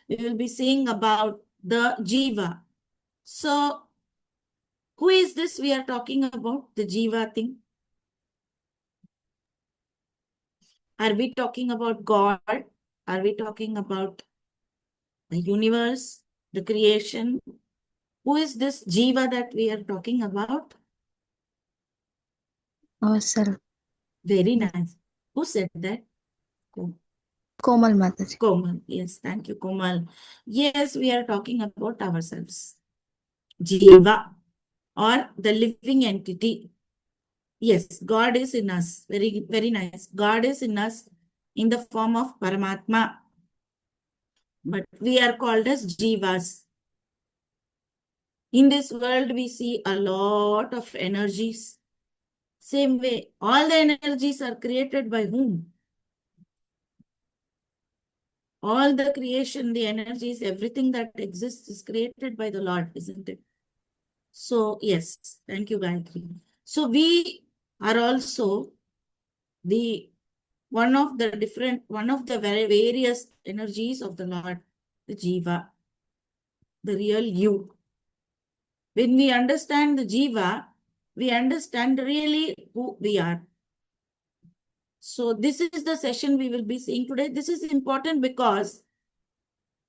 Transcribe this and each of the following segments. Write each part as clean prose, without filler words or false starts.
we will be seeing about the Jiva. So, who is this we are talking about, the Jiva thing? Are we talking about God? Are we talking about the universe, the creation? Who is this Jiva that we are talking about? Ourselves. Very nice. Who said that? Komal Mataji. Komal. Yes, thank you, Komal. Yes, we are talking about ourselves. Jiva, or the living entity. Yes, God is in us. Very, very nice. God is in us in the form of Paramatma. But we are called as Jivas. In this world, we see a lot of energies. Same way, all the energies are created by whom? All the creation, the energies, everything that exists is created by the Lord, isn't it? So, yes, thank you, Gayatri. So, we are also the one of the very various energies of the Lord, the Jiva, the real you. When we understand the Jiva, we understand really who we are. So this is the session we will be seeing today. This is important because,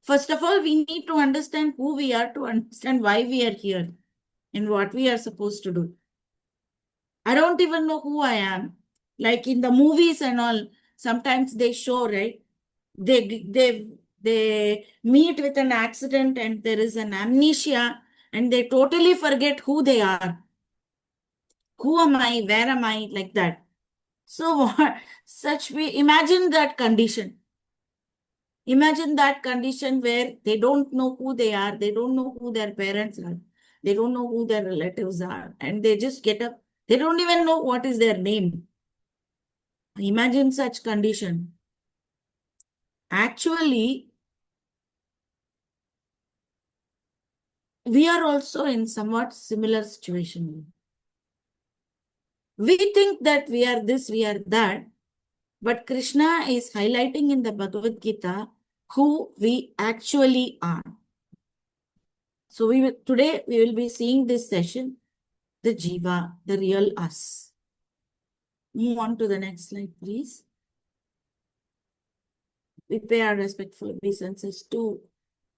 first of all, we need to understand who we are to understand why we are here and what we are supposed to do. I don't even know who I am. Like in the movies and all, sometimes they show, right? They meet with an accident and there is an amnesia and they totally forget who they are. Who am I? Where am I? Like that. So such we imagine that condition. Imagine that condition where they don't know who they are, they don't know who their parents are, they don't know who their relatives are, and they just get up. They don't even know what is their name. Imagine such condition. Actually, we are also in somewhat similar situation. We think that we are this, we are that, but Krishna is highlighting in the Bhagavad Gita who we actually are. So today we will be seeing this session, the Jiva, the real us. Move on to the next slide, please. We pay our respectful obeisances to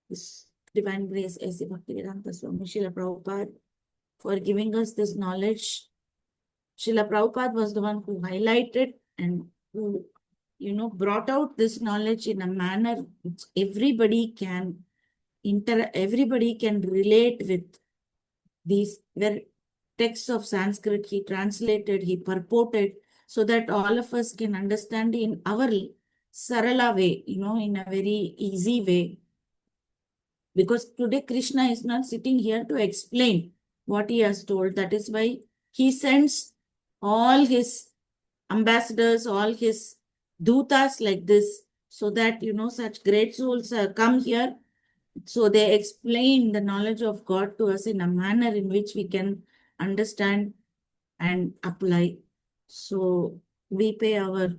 His Divine Grace A.C. Bhaktivedanta Swami Srila Prabhupada for giving us this knowledge. Srila Prabhupada was the one who highlighted and who, brought out this knowledge in a manner which everybody can relate with. These were texts of Sanskrit he translated, he purported, so that all of us can understand in our Sarala way, in a very easy way. Because today Krishna is not sitting here to explain what he has told. That is why he sends all his ambassadors, all his dutas like this, so that, such great souls come here. So they explain the knowledge of God to us in a manner in which we can understand and apply. So we pay our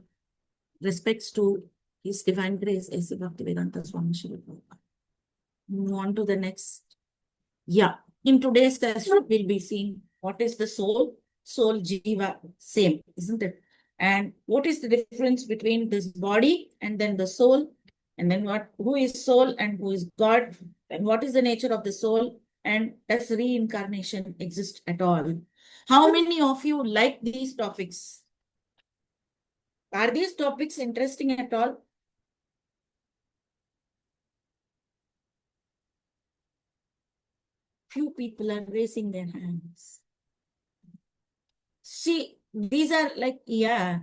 respects to His Divine Grace, A.C. Bhaktivedanta Swami Srila Prabhupada. Move on to the next. Yeah, in today's session, we'll be seeing what is the soul. Soul, Jiva, same, isn't it? And what is the difference between this body and then the soul? And then who is soul and who is God? And what is the nature of the soul? And does reincarnation exist at all? How many of you like these topics? Are these topics interesting at all? Few people are raising their hands. See, these are like, yeah,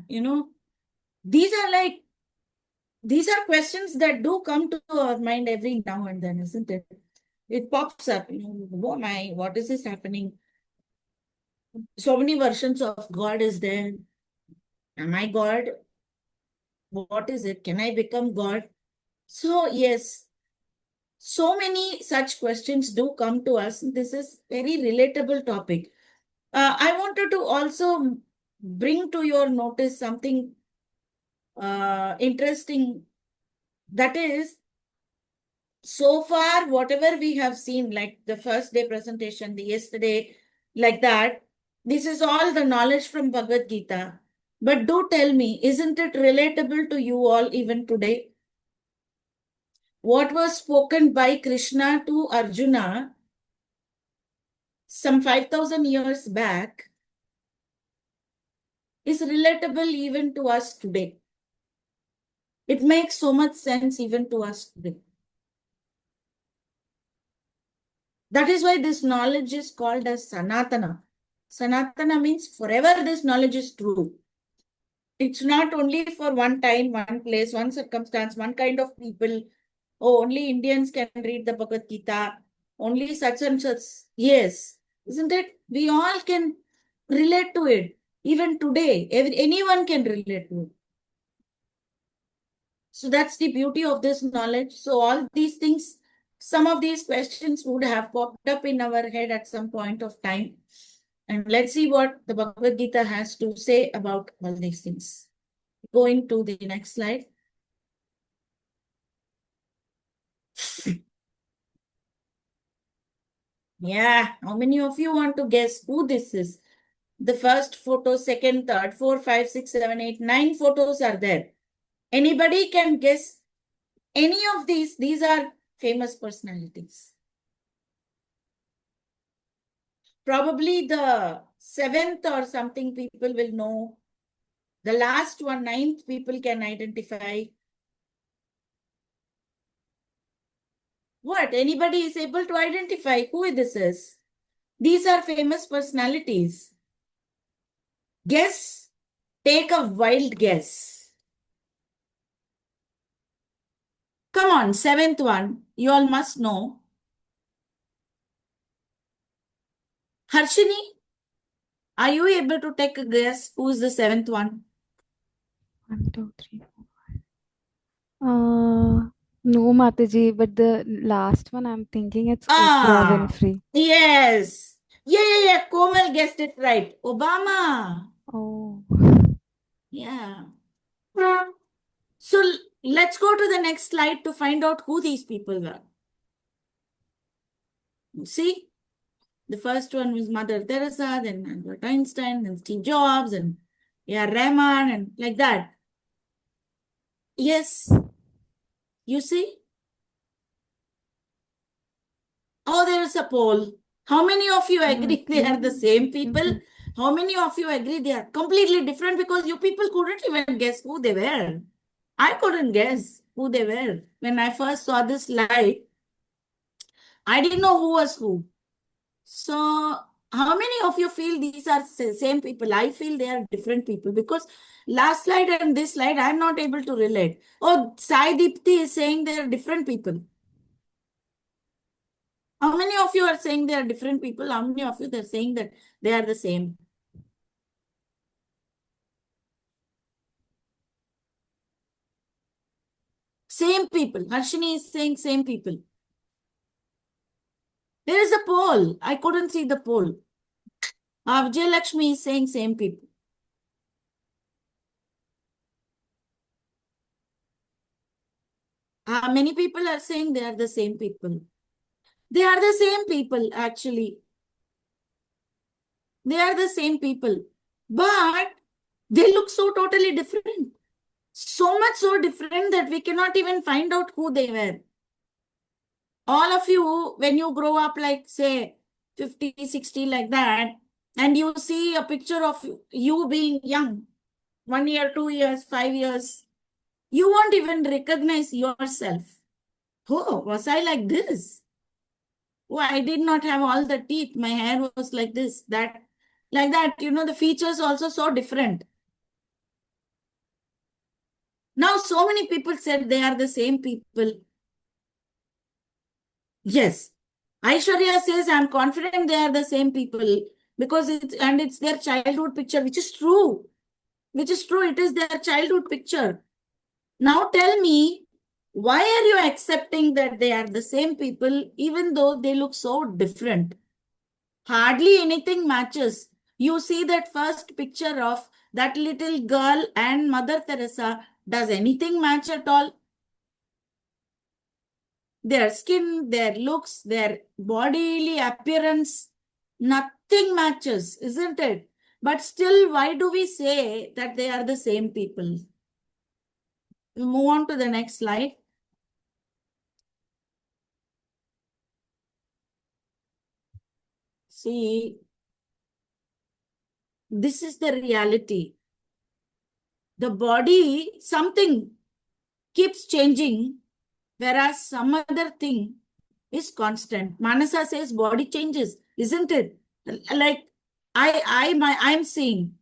these are questions that do come to our mind every now and then, isn't it? It pops up, oh my, what is this happening? So many versions of God is there. Am I God? What is it? Can I become God? So yes, so many such questions do come to us. This is very relatable topic. I wanted to also bring to your notice something interesting. That is, so far, whatever we have seen, like the first day presentation, the yesterday, like that, this is all the knowledge from Bhagavad Gita. But do tell me, isn't it relatable to you all even today? What was spoken by Krishna to Arjuna some 5,000 years back is relatable even to us today. It makes so much sense even to us today. That is why this knowledge is called as Sanatana. Sanatana means forever this knowledge is true. It's not only for one time, one place, one circumstance, one kind of people. Oh, only Indians can read the Bhagavad Gita. Only such and such. Yes, isn't it? We all can relate to it. Even today, anyone can relate to it. So that's the beauty of this knowledge. So all these things, some of these questions would have popped up in our head at some point of time. And let's see what the Bhagavad Gita has to say about all these things. Going to the next slide. Yeah, how many of you want to guess who this is? The first photo, second, third, 4, 5, 6, 7, 8, 9 photos are there. Anybody can guess any of these? These are famous personalities. Probably the 7th or something people will know. The last one, 9th, people can identify. What? Anybody is able to identify who this is? These are famous personalities. Guess. Take a wild guess. Come on, 7th one. You all must know. Harshini, are you able to take a guess? Who is the 7th one? 1, 2, 3, 4. No, Mataji, but the last one I'm thinking it's Oprah Winfrey. Yes. Yeah. Komal guessed it right. Obama. Oh. Yeah. So let's go to the next slide to find out who these people were. See, the first one was Mother Teresa, then Albert Einstein, then Steve Jobs, and Rahman, and like that. Yes. You see? Oh, there's a poll. How many of you agree they are the same people? How many of you agree they are completely different? Because you people couldn't even guess who they were. I couldn't guess who they were. When I first saw this slide, I didn't know who was who. So, how many of you feel these are same people? I feel they are different people because last slide and this slide, I'm not able to relate. Oh, Sai Deepti is saying they are different people. How many of you are saying they are different people? How many of you are saying that they are the same? Same people. Harshini is saying same people. There is a poll. I couldn't see the poll. Vijay Lakshmi is saying same people. Many people are saying they are the same people. They are the same people, actually. They are the same people. But they look so totally different. So much so different that we cannot even find out who they were. All of you, when you grow up, like say 50, 60, like that, and you see a picture of you being young, 1 year, 2 years, 5 years, you won't even recognize yourself. Oh, was I like this? Oh, I did not have all the teeth. My hair was like this, that, like that. You know, the features also so different. Now, so many people said they are the same people. Yes. Aishwarya says, I'm confident they are the same people because it's their childhood picture, which is true. Which is true. It is their childhood picture. Now tell me, why are you accepting that they are the same people even though they look so different? Hardly anything matches. You see that first picture of that little girl and Mother Teresa. Does anything match at all? Their skin, their looks, their bodily appearance, nothing matches, isn't it? But still, why do we say that they are the same people? We move on to the next slide. See, this is the reality. The body, something keeps changing, whereas some other thing is constant. Manasa says body changes, isn't it? Like I'm seeing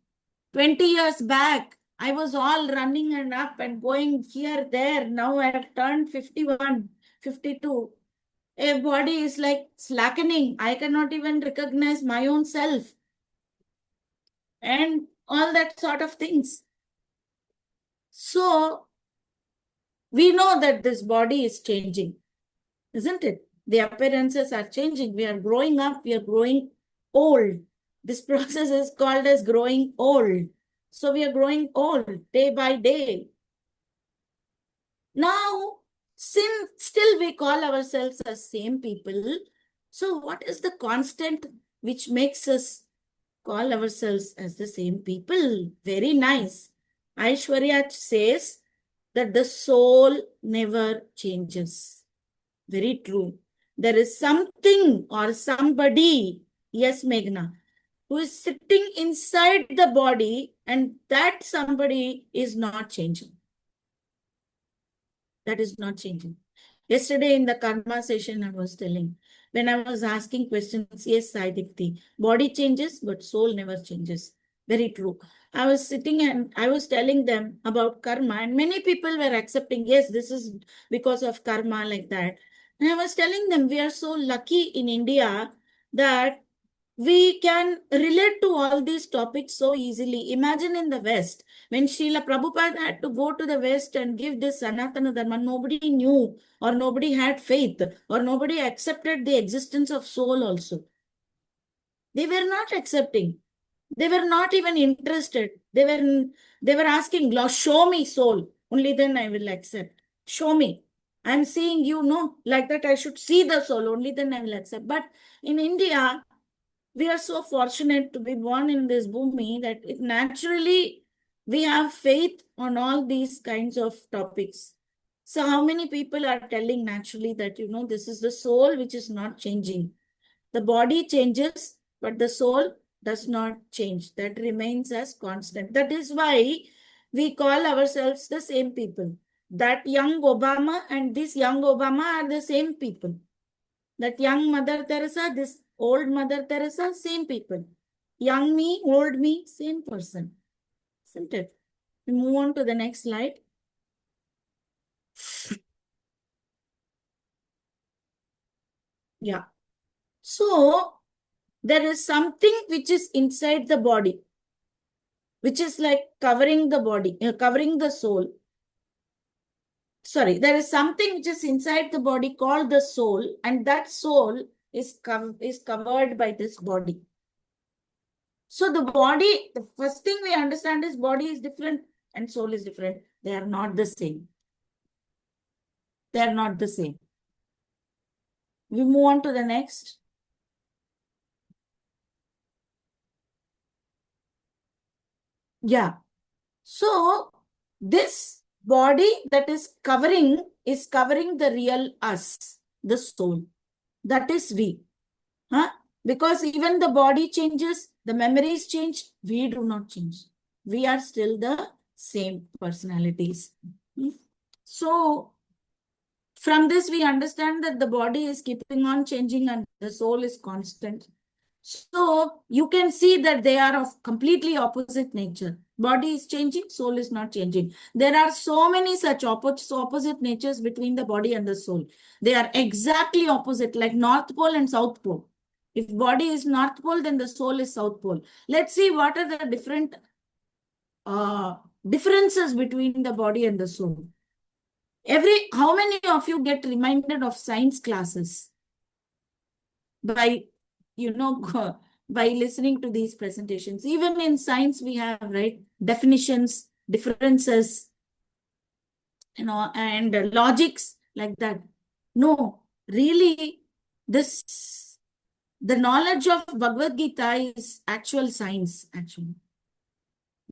20 years back, I was all running and up and going here, there. Now I have turned 51, 52. A body is like slackening. I cannot even recognize my own self and all that sort of things. So we know that this body is changing, isn't it? The appearances are changing. We are growing up. We are growing old. This process is called as growing old. So we are growing old day by day. Now, still we call ourselves as same people. So what is the constant which makes us call ourselves as the same people? Very nice. Aishwarya says that the soul never changes. Very true. There is something or somebody, yes, Meghna, who is sitting inside the body, and that somebody is not changing. That is not changing. Yesterday in the karma session, I was telling, when I was asking questions, yes, Saidipti, body changes, but soul never changes. Very true. I was sitting and I was telling them about karma, and many people were accepting, yes, this is because of karma, like that. And I was telling them, we are so lucky in India that we can relate to all these topics so easily. Imagine in the West, when Srila Prabhupada had to go to the West and give this Sanatana Dharma, nobody knew or nobody had faith or nobody accepted the existence of soul also. They were not accepting. They were not even interested. They were asking, show me soul. Only then I will accept. Show me. I'm seeing you, no, like that I should see the soul. Only then I will accept. But in India, we are so fortunate to be born in this bhumi that it naturally we have faith on all these kinds of topics. So how many people are telling naturally that, this is the soul which is not changing. The body changes, but the soul does not change. That remains as constant. That is why we call ourselves the same people. That young Obama and this young Obama are the same people. That young Mother Teresa, this old Mother Teresa, same people. Young me, old me, same person. Isn't it? We move on to the next slide. Yeah. So, there is something which is inside the body, which is like covering the body, covering the soul. Sorry, there is something which is inside the body called the soul, and that soul is covered by this body. So the body, the first thing we understand is body is different and soul is different. They are not the same. They are not the same. We move on to the next. Yeah. So this body that is covering the real us, the soul. That is we. Huh? Because even the body changes, the memories change, we do not change. We are still the same personalities. So from this, we understand that the body is keeping on changing and the soul is constant. So you can see that they are of completely opposite nature. Body is changing, soul is not changing. There are so many such opposite natures between the body and the soul. They are exactly opposite, like North Pole and South Pole. If body is North Pole, then the soul is South Pole. Let's see what are the differences between the body and the soul. How many of you get reminded of science classes by, by listening to these presentations? Even in science, we have, right, definitions, differences, and logics like that. No, really, the knowledge of Bhagavad Gita is actual science, actually.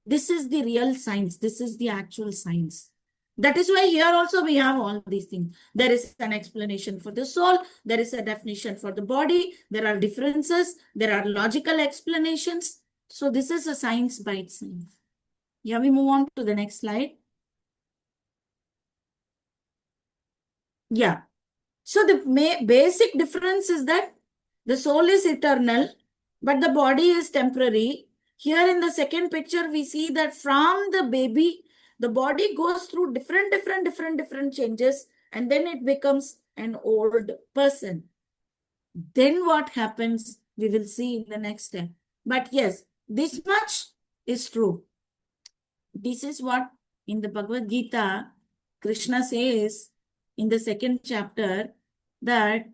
This is the real science. This is the actual science. That is why here also we have all these things. There is an explanation for the soul. There is a definition for the body. There are differences. There are logical explanations. So this is a science by itself. Yeah, we move on to the next slide. Yeah. So the basic difference is that the soul is eternal, but the body is temporary. Here in the second picture, we see that from the baby, the body goes through different changes, and then it becomes an old person. Then what happens, we will see in the next step. But yes, this much is true. This is what in the Bhagavad Gita, Krishna says in the second chapter, that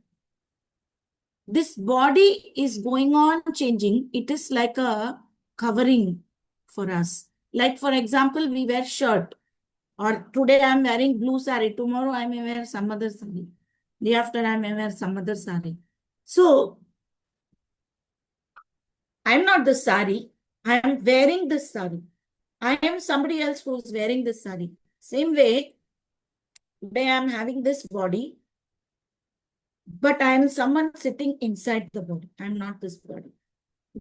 this body is going on changing. It is like a covering for us. Like, for example, we wear shirt, or today I'm wearing blue sari, tomorrow I may wear some other sari, day after I may wear some other sari. So I'm not the sari, I am wearing this sari. I am somebody else who is wearing this sari. Same way, today I'm having this body, but I am someone sitting inside the body. I'm not this body.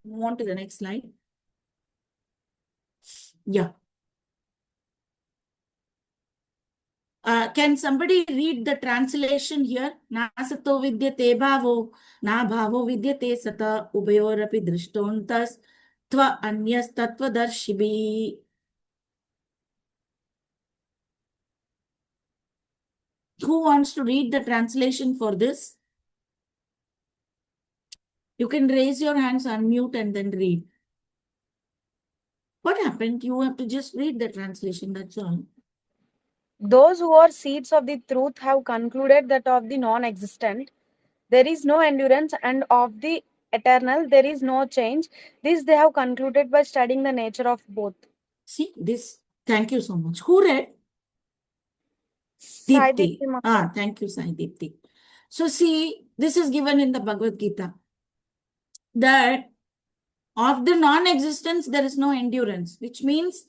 Move on to the next slide. Yeah. Can somebody read the translation here? Na sato vidyate bhavo, na bhavo vidyate sata, ubayorapi drishtontas, tva anyas tattvadarshibhi. Who wants to read the translation for this? You can raise your hands, unmute, and then read. What happened? You have to just read the translation, that's all. Those who are seeds of the truth have concluded that of the non-existent there is no endurance, and of the eternal there is no change. This they have concluded by studying the nature of both. See, this, thank you so much. Who read? Sai Deepti. Deepti Thank you, Sai Deepti. So see, this is given in the Bhagavad Gita, that of the non-existence, there is no endurance, which means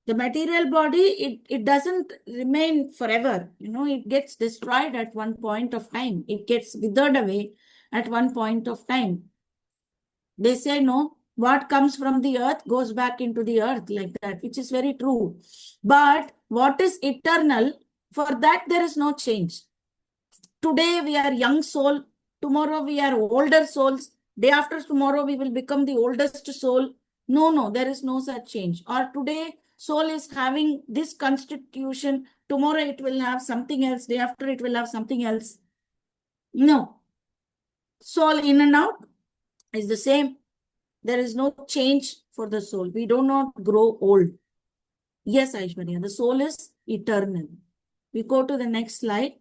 the material body, it doesn't remain forever. You know, it gets destroyed at one point of time. It gets withered away at one point of time. They say, no, what comes from the earth goes back into the earth, like that, which is very true. But what is eternal, for that there is no change. Today we are young soul, tomorrow we are older souls, day after tomorrow we will become the oldest soul. No, there is no such change. Or today soul is having this constitution, tomorrow it will have something else, day after it will have something else. No. Soul in and out is the same. There is no change for the soul. We do not grow old. Yes, Aishwarya, the soul is eternal. We go to the next slide.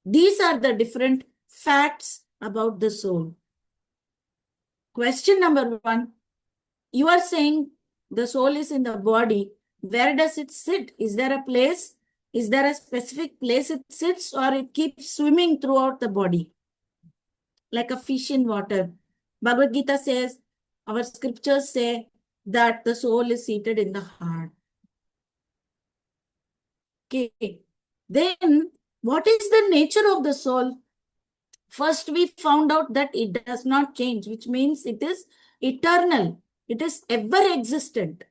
These are the different facts about the soul. Question number 1. You are saying the soul is in the body. Where does it sit? Is there a place? Is there a specific place it sits, or it keeps swimming throughout the body? Like a fish in water. Bhagavad Gita says, our scriptures say that the soul is seated in the heart. Okay. Then, what is the nature of the soul? First, we found out that it does not change, which means it is eternal. It is ever existent.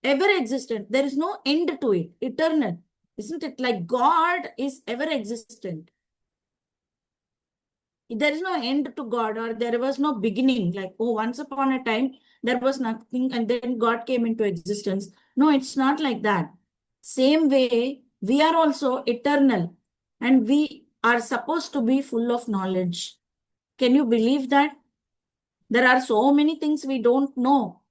Ever existent. There is no end to it. Eternal. Isn't it? Like God is ever existent. There is no end to God, or there was no beginning. Like, oh, once upon a time, there was nothing and then God came into existence. No, it's not like that. Same way, we are also eternal, and we are supposed to be full of knowledge. Can you believe that? There are so many things we don't know.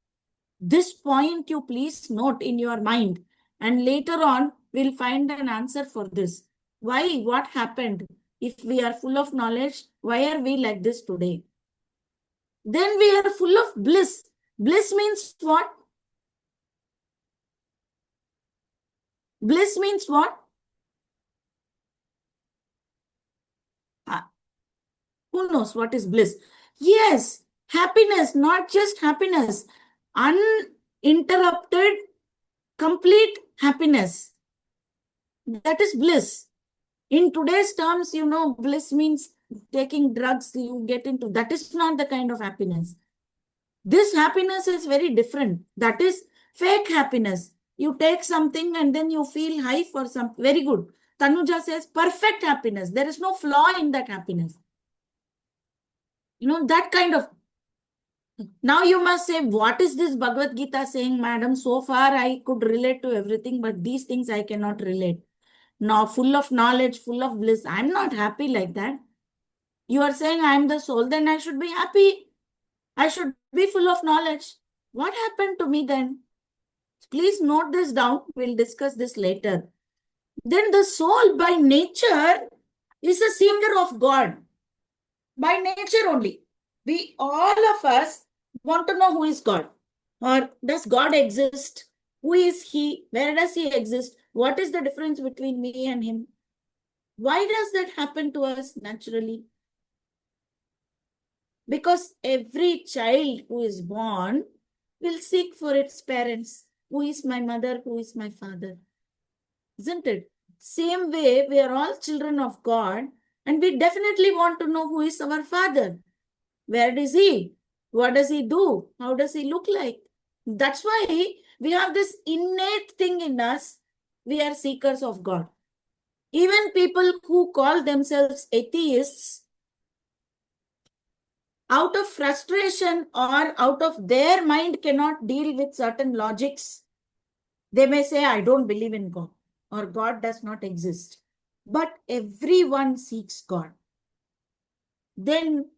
This point you please note in your mind, and later on we'll find an answer for this. Why? What happened? If we are full of knowledge, why are we like this today? Then we are full of bliss. Bliss means what? Bliss means what? Who knows what is bliss? Yes, happiness, not just happiness, uninterrupted, complete happiness. That is bliss. In today's terms, bliss means taking drugs, you get into. That is not the kind of happiness. This happiness is very different. That is fake happiness. You take something and then you feel high for some. Very good. Tanuja says perfect happiness. There is no flaw in that happiness. That kind of. Now you must say, what is this Bhagavad Gita saying, madam? So far I could relate to everything, but these things I cannot relate. Now, full of knowledge, full of bliss. I'm not happy like that. You are saying I'm the soul, then I should be happy. I should be full of knowledge. What happened to me then? Please note this down. We'll discuss this later. Then the soul by nature is a seeker of God. By nature only. We, all of us, want to know who is God. Or does God exist? Who is He? Where does He exist? What is the difference between me and Him? Why does that happen to us naturally? Because every child who is born will seek for its parents. Who is my mother? Who is my father? Isn't it? Same way, we are all children of God, and we definitely want to know who is our father. Where is he? What does he do? How does he look like? That's why we have this innate thing in us. We are seekers of God. Even people who call themselves atheists, out of frustration or out of their mind cannot deal with certain logics, they may say, I don't believe in God, or God does not exist. But everyone seeks God. Then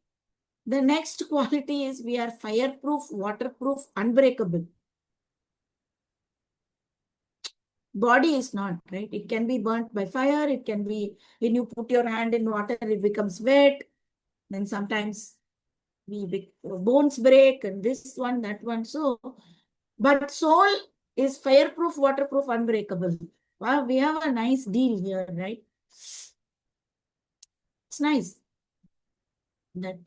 the next quality is we are fireproof, waterproof, unbreakable. Body is not, right? It can be burnt by fire. It can be, when you put your hand in water, it becomes wet. Then sometimes bones break and this one, that one. So, but soul is fireproof, waterproof, unbreakable. Wow, we have a nice deal here, right? It's nice that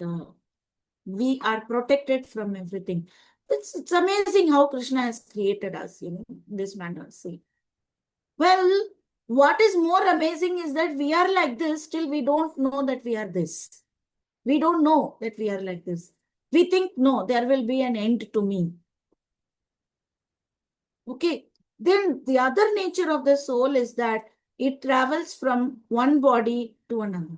we are protected from everything. It's amazing how Krishna has created us, in this manner. See. Well, what is more amazing is that we are like this, still we don't know that we are this. We don't know that we are like this. We think, no, there will be an end to me. Okay. Then the other nature of the soul is that it travels from one body to another.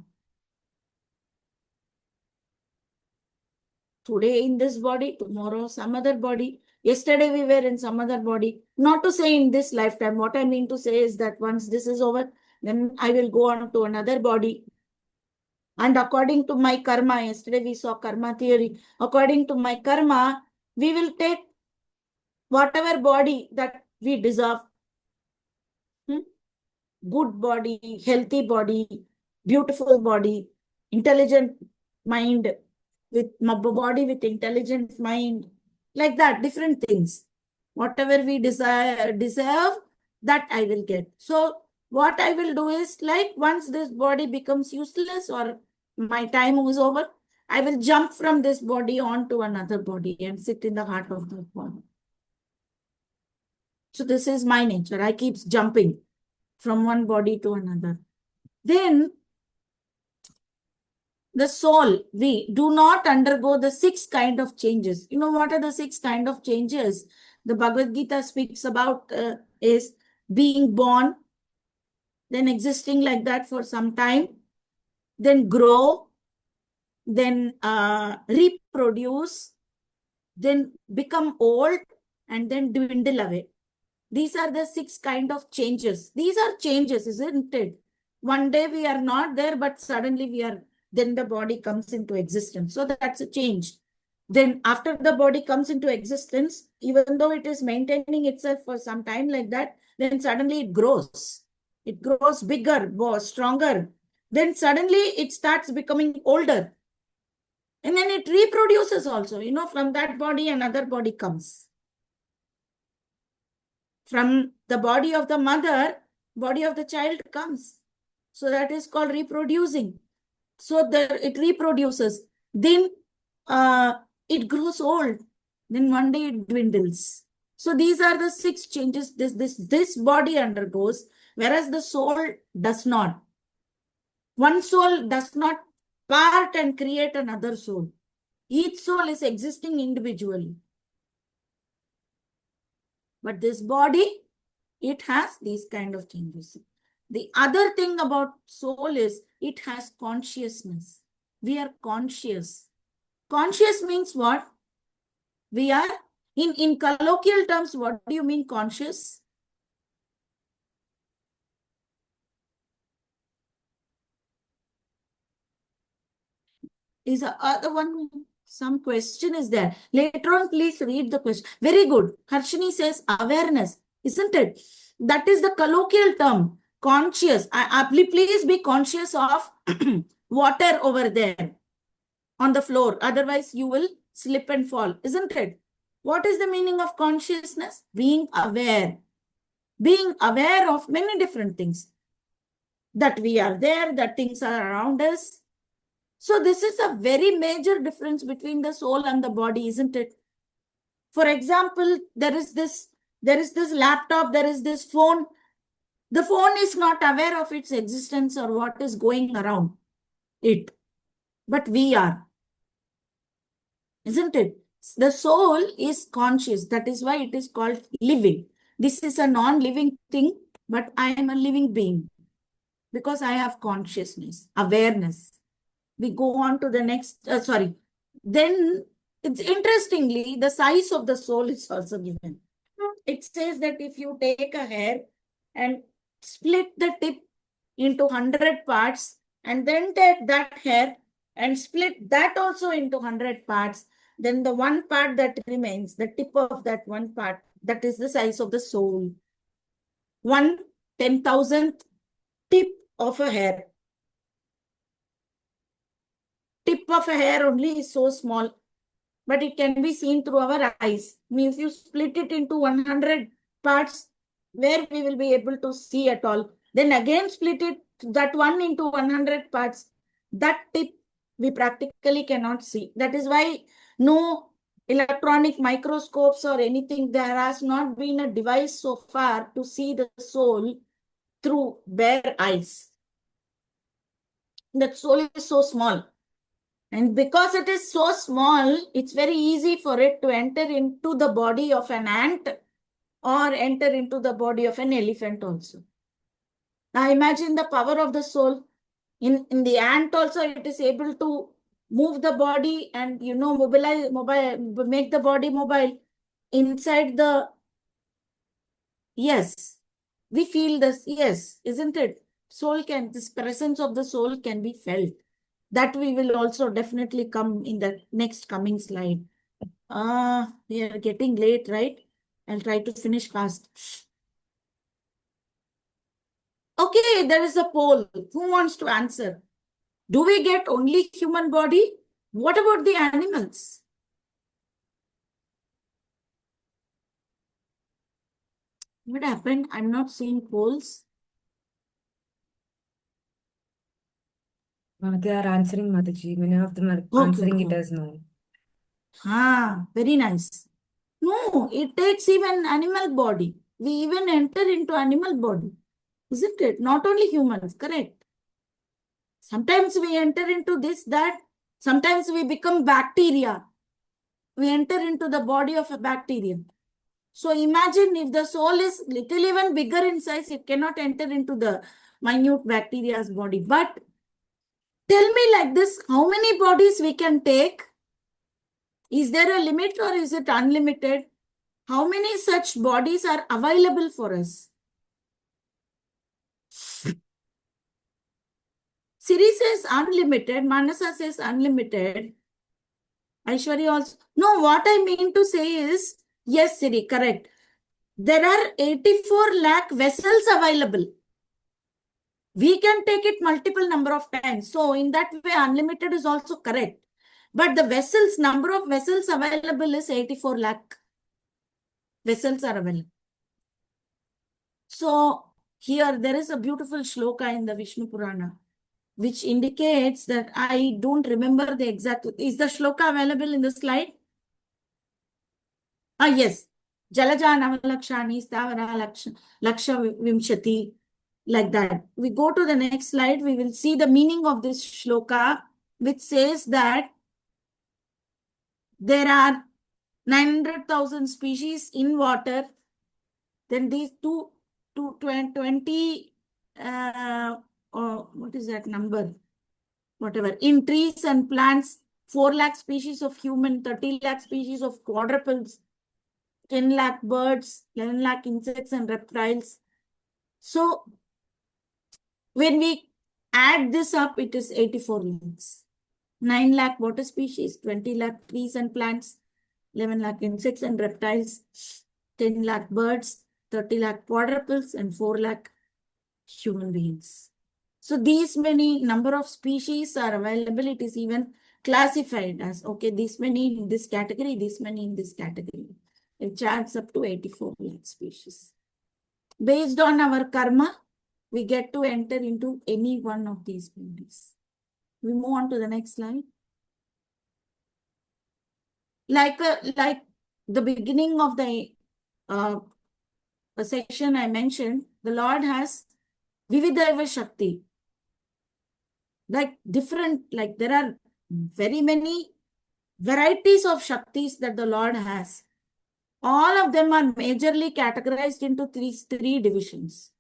Today in this body, tomorrow some other body. Yesterday we were in some other body. Not to say in this lifetime. What I mean to say is that once this is over, then I will go on to another body. And according to my karma, yesterday we saw karma theory. According to my karma, we will take whatever body that we deserve. Good body, healthy body, beautiful body, intelligent mind, with body with intelligent mind, like that, different things. Whatever we deserve, that I will get. So what I will do is, like, once this body becomes useless or my time is over, I will jump from this body onto another body and sit in the heart of the body. So this is my nature. I keep jumping from one body to another. Then the soul, we do not undergo the 6 kind of changes. You know what are the 6 kind of changes the Bhagavad Gita speaks about? Is being born, then existing like that for some time, then grow, then reproduce, then become old, and then dwindle away. These are the 6 kind of changes. These are changes, isn't it? One day we are not there, but suddenly we are, then the body comes into existence. So that's a change. Then after the body comes into existence, even though it is maintaining itself for some time like that, then suddenly it grows. It grows bigger, more stronger. Then suddenly it starts becoming older. And then it reproduces also. From that body, another body comes. From the body of the mother, body of the child comes. So that is called reproducing. So it reproduces. Then it grows old. Then one day it dwindles. So these are the 6 changes this body undergoes, whereas the soul does not. One soul does not part and create another soul. Each soul is existing individually. But this body, it has these kind of changes. The other thing about soul is it has consciousness. We are conscious. Conscious means what? We are, in colloquial terms, what do you mean conscious? Is the other one, some question is there. Later on, please read the question. Very good. Harshini says awareness, isn't it? That is the colloquial term, conscious. Please be conscious of water over there on the floor. Otherwise, you will slip and fall, isn't it? What is the meaning of consciousness? Being aware. Being aware of many different things. That we are there, that things are around us. So this is a very major difference between the soul and the body, isn't it? For example, there is this laptop, there is this phone. The phone is not aware of its existence or what is going around it. But we are. Isn't it? The soul is conscious. That is why it is called living. This is a non-living thing, but I am a living being because I have consciousness, awareness. We go on to the next, Then, it's interestingly, the size of the soul is also given. It says that if you take a hair and split the tip into 100 parts, and then take that hair and split that also into 100 parts, then the one part that remains, the tip of that one part, that is the size of the soul. 1/10,000th tip of a hair. Tip of a hair only is so small, but it can be seen through our eyes. Means you split it into 100 parts, where we will be able to see at all. Then again split it, that one into 100 parts. That tip we practically cannot see. That is why no electronic microscopes or anything, there has not been a device so far to see the soul through bare eyes. That soul is so small. And because it is so small, it's very easy for it to enter into the body of an ant or enter into the body of an elephant also. Now imagine the power of the soul. In the ant also, it is able to move the body and, make the body mobile. Inside the, yes, we feel this, yes, isn't it? This presence of the soul can be felt. That we will also definitely come in the next coming slide. We are getting late, right? I'll try to finish fast. Okay, there is a poll. Who wants to answer? Do we get only human body? What about the animals? What happened? I'm not seeing polls. They are answering, Mataji. Many of them are answering it as no. Very nice. No, it takes even animal body. We even enter into animal body. Isn't it? Not only humans, correct? Sometimes we enter into this, that. Sometimes we become bacteria. We enter into the body of a bacteria. So imagine if the soul is little even bigger in size, it cannot enter into the minute bacteria's body. But tell me like this, how many bodies we can take? Is there a limit or is it unlimited? How many such bodies are available for us? Siri says unlimited. Manasa says unlimited. Aishwarya also. No, what I mean to say is, yes, Siri, correct. There are 84 lakh vessels available. We can take it multiple number of times. So in that way, unlimited is also correct. But the vessels, number of vessels available is 84 lakh. Vessels are available. So Here, there is a beautiful shloka in the Vishnu Purana, which indicates that I don't remember the exact. Is the shloka available in the slide? Yes. Jalaja Navalakshani Stavara Laksha Vimshati. Like that. We go to the next slide. We will see the meaning of this shloka, which says that there are 900,000 species in water. Then these 20, what is that number? Whatever. In trees and plants, 4 lakh species of human, 30 lakh species of quadrupeds, 10 lakh birds, 11 lakh insects and reptiles. So, when we add this up, it is 84 lakhs. 9 lakh water species, 20 lakh trees and plants, 11 lakh insects and reptiles, 10 lakh birds, 30 lakh quadrupeds, and 4 lakh human beings. So these many number of species are available. It is even classified as, okay, this many in this category, this many in this category. It adds up to 84 lakh species. Based on our karma, we get to enter into any one of these bodies. We move on to the next slide. Like the beginning of the section I mentioned, the Lord has Vividaiva Shakti. Like different, like there are very many varieties of Shaktis that the Lord has. All of them are majorly categorized into three divisions.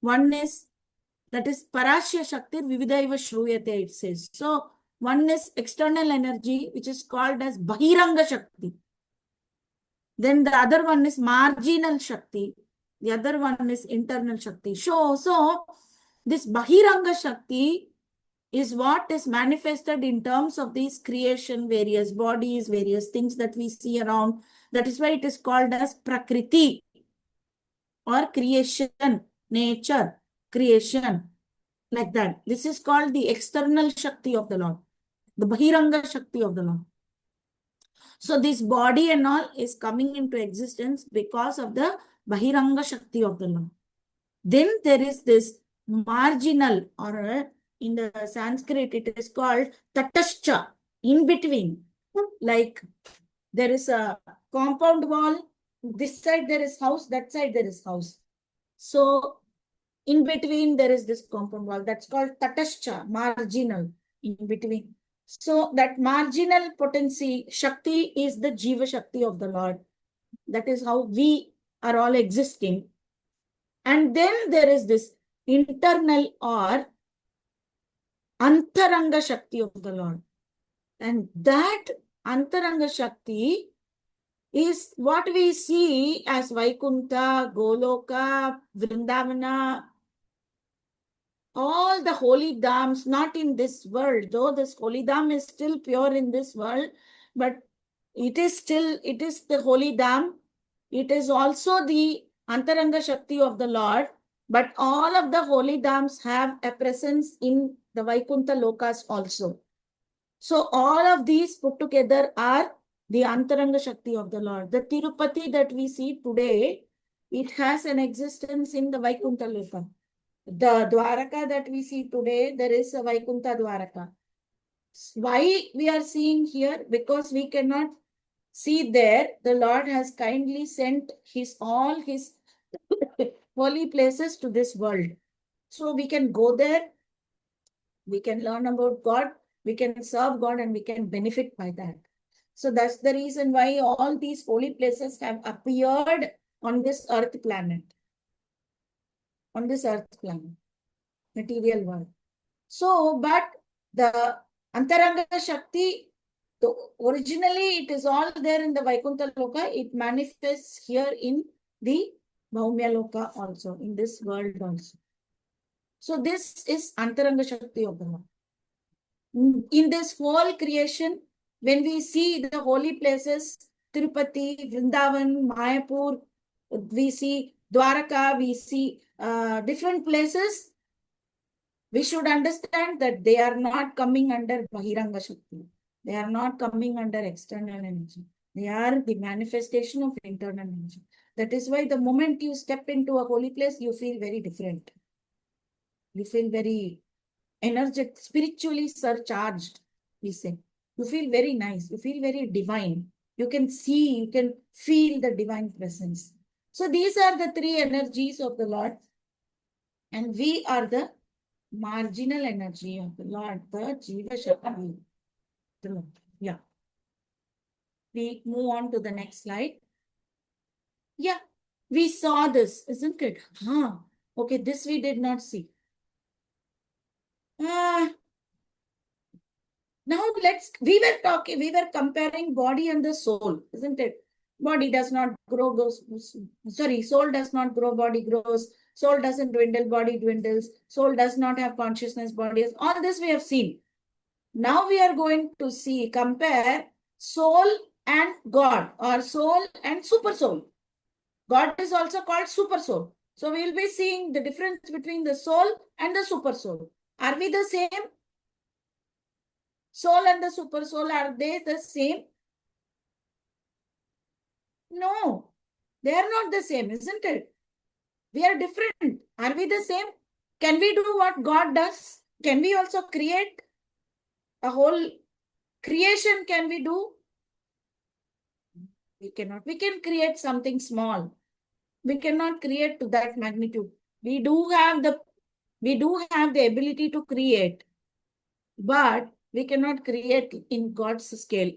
One is, that is Parashya Shakti, Vividaiva Shruyate, it says. So, one is external energy, which is called as Bahiranga Shakti. Then the other one is marginal Shakti. The other one is internal Shakti. So this Bahiranga Shakti is what is manifested in terms of this creation, various bodies, various things that we see around. That is why it is called as Prakriti or creation, nature, creation, like that. This is called the external Shakti of the Lord, the Bahiranga Shakti of the Lord. So this body and all is coming into existence because of the Bahiranga Shakti of the Lord. Then there is this marginal, or in the Sanskrit it is called Tatashcha, in between. Like there is a compound wall, this side there is house, that side there is house. So in between there is this compound wall, that's called Tatashcha, marginal, in between. So that marginal potency, Shakti, is the Jiva Shakti of the Lord. That is how we are all existing. And then there is this internal or Antaranga Shakti of the Lord. And that Antaranga Shakti is what we see as Vaikunta, Goloka, Vrindavana, all the holy dhams, not in this world, though this holy dham is still pure in this world, but it is the holy dham. It is also the Antaranga Shakti of the Lord, but all of the holy dhams have a presence in the Vaikunta Lokas also. So all of these put together are the Antaranga Shakti of the Lord. The Tirupati that we see today, it has an existence in the Vaikunta Loka. The Dwaraka that we see today, there is a Vaikunta Dwaraka. Why we are seeing here? Because we cannot see there. The Lord has kindly sent all his holy places to this world. So we can go there, we can learn about God, we can serve God, and we can benefit by that. So that's the reason why all these holy places have appeared on this earth planet. On this earth planet, material world. So, but the Antaranga Shakti, originally it is all there in the Vaikunta Loka. It manifests here in the Bhaumya Loka also, in this world also. So this is Antaranga Shakti of the Lord. In this whole creation, when we see the holy places, Tirupati, Vrindavan, Mayapur, we see Dwaraka, we see different places, we should understand that they are not coming under Bahiranga Shakti. They are not coming under external energy. They are the manifestation of internal energy. That is why the moment you step into a holy place, you feel very different. You feel very energetic, spiritually surcharged, we say. You feel very nice. You feel very divine. You can see, you can feel the divine presence. So these are the three energies of the Lord. And we are the marginal energy of the Lord, the Jiva Shakti. Yeah. We move on to the next slide. Yeah, we saw this, isn't it? Okay, this we did not see. Now we were comparing body and the soul, isn't it? Body does not grow, soul does not grow, body grows. Soul doesn't dwindle, body dwindles. Soul does not have consciousness, body is. All this we have seen. Now we are going to compare soul and God, or soul and super soul. God is also called super soul. So we will be seeing the difference between the soul and the super soul. Are we the same? Soul and the super soul, are they the same? No, they are not the same, isn't it? We are different. Are we the same? Can we do what God does? Can we also create a whole creation? Can we do? We cannot. We can create something small. We cannot create to that magnitude. We do have the ability to create, but we cannot create in God's scale.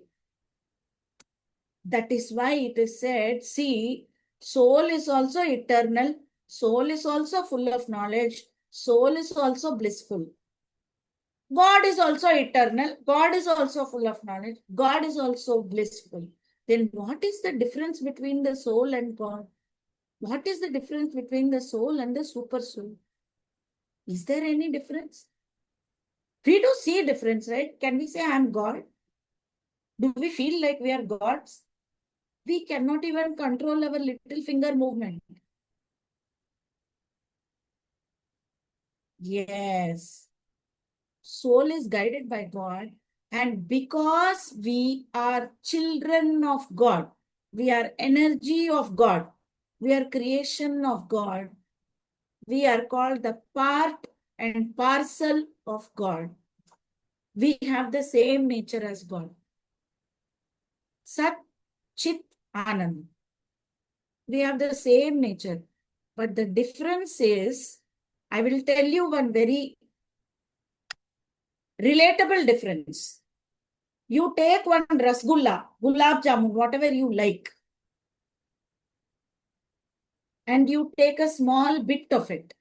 That is why it is said, see, soul is also eternal, soul is also full of knowledge, soul is also blissful. God is also eternal, God is also full of knowledge, God is also blissful. Then what is the difference between the soul and God? What is the difference between the soul and the super soul? Is there any difference? We do see a difference, right? Can we say I am God? Do we feel like we are gods? We cannot even control our little finger movement. Yes. Soul is guided by God. And because we are children of God, we are energy of God, we are creation of God, we are called the part and parcel of God. We have the same nature as God. Sat, Chit, Anand. We have the same nature. But the difference is, I will tell you one very relatable difference. You take one rasgulla, gulab jamun, whatever you like, and you take a small bit of it.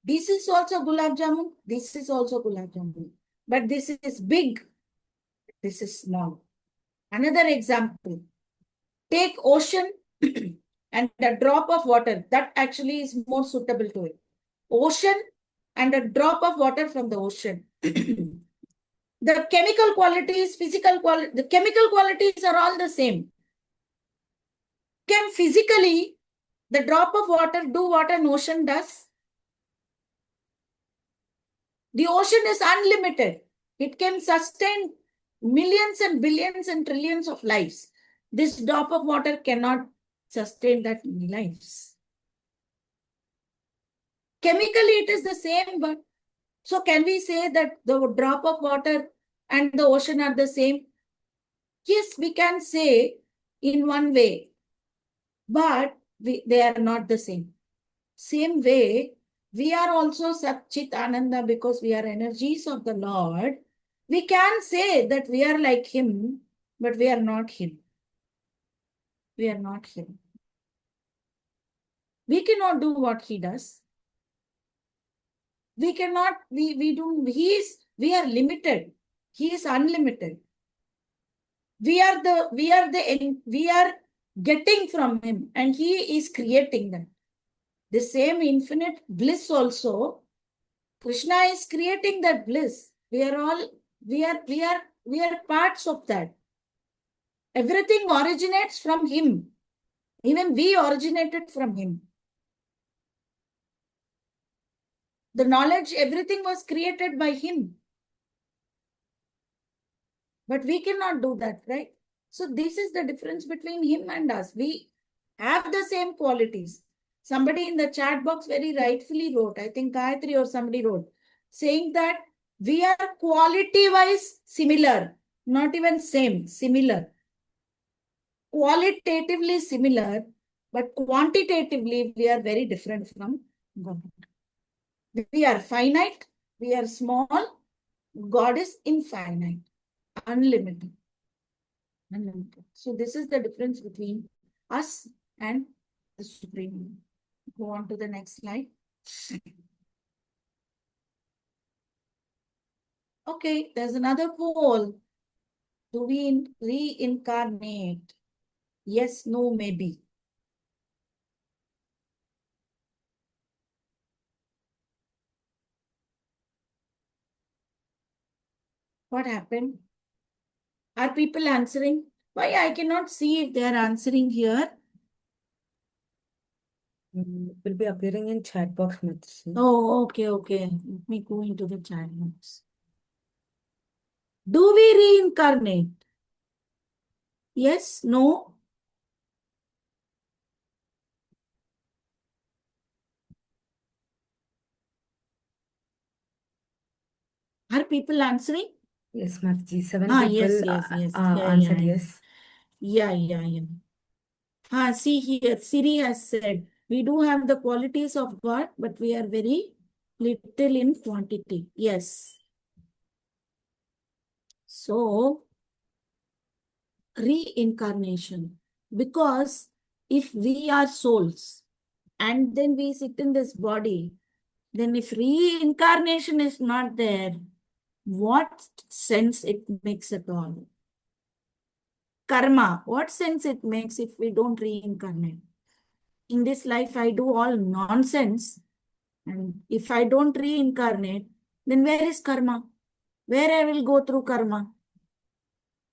This is also gulab jamun, this is also gulab jamun. But this is big, this is small. Another example, take ocean and a drop of water. That actually is more suitable to it. Ocean and a drop of water from the ocean. The chemical qualities, physical quality, the chemical qualities are all the same. Can physically the drop of water do what an ocean does? The ocean is unlimited. It can sustain millions and billions and trillions of lives. This drop of water cannot sustain that many lives. Chemically, it is the same, but so can we say that the drop of water and the ocean are the same? Yes, we can say in one way, but they are not the same. Same way, we are also Sat Chit Ananda because we are energies of the Lord. We can say that we are like Him, but we are not Him. We are not Him. We cannot do what He does. We cannot, we are limited. He is unlimited. We are getting from Him and He is creating them. The same infinite bliss also, Krishna is creating that bliss. We are parts of that. Everything originates from Him. Even we originated from Him. The knowledge, everything was created by Him. But we cannot do that, right? So this is the difference between Him and us. have the same qualities. Somebody in the chat box very rightfully wrote, I think Gayatri or somebody wrote, saying that we are quality-wise similar, not even same, similar. Qualitatively similar, but quantitatively we are very different from God. We are finite, we are small, God is infinite, unlimited. Unlimited. So this is the difference between us and the Supreme. Go on to the next slide. Okay, there's another poll. Do we reincarnate? Yes, no, maybe. What happened? Are people answering? Why I cannot see if they are answering here? It will be appearing in chat box, Mataji. Oh, okay. Let me go into the chat box. Do we reincarnate? Yes, no. Are people answering? Yes, Mataji. 7 Yes. people Yeah, answered yes. Yeah. See here, Siri has said, we do have the qualities of God, but we are very little in quantity. Yes. So, reincarnation. Because if we are souls and then we sit in this body, then if reincarnation is not there, what sense it makes at all? Karma, what sense it makes if we don't reincarnate? In this life, I do all nonsense. And if I don't reincarnate, then where is karma? Where I will go through karma?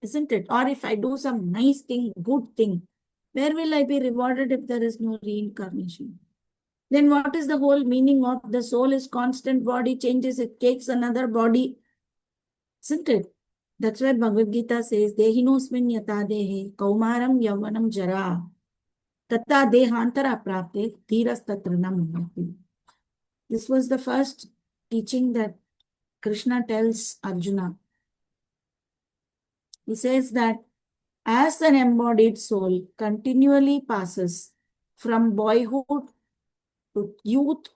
Isn't it? Or if I do some nice thing, good thing, where will I be rewarded if there is no reincarnation? Then what is the whole meaning of the soul is constant, body changes, it takes another body? Isn't it? That's why Bhagavad Gita says, Dehinosmin yata dehe, kaumaram yavanam jara, tatta dehantara prapte, dhiras tatranam mahati. This was the first teaching that Krishna tells Arjuna. He says that as an embodied soul continually passes from boyhood to youth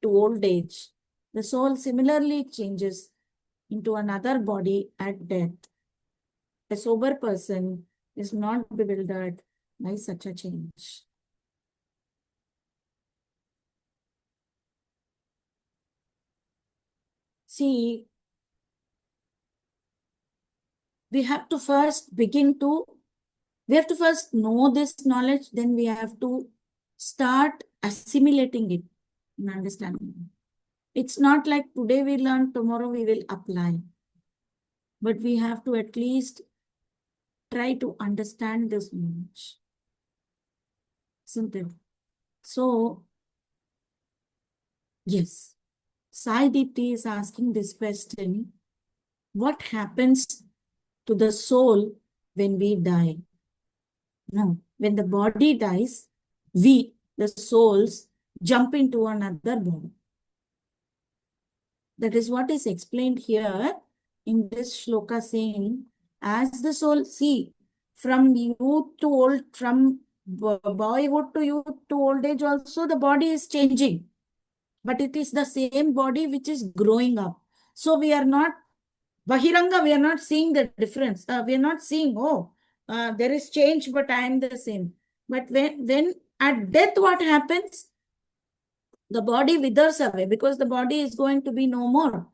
to old age, the soul similarly changes into another body at death. A sober person is not bewildered by such a change. See, we have to first know this knowledge, then we have to start assimilating it and understanding it. It's not like today we learn, tomorrow we will apply. But we have to at least try to understand this knowledge. Isn't it? So, yes, Sai Deepti is asking this question. What happens to the soul when we die? No, when the body dies, we, the souls, jump into another body. That is what is explained here in this shloka saying, as the soul, see, from youth to old, from boyhood to youth to old age also, the body is changing. But it is the same body which is growing up. So we are not, Bahiranga, we are not seeing the difference. We are not seeing, there is change, but I am the same. But when at death, what happens? The body withers away because the body is going to be no more.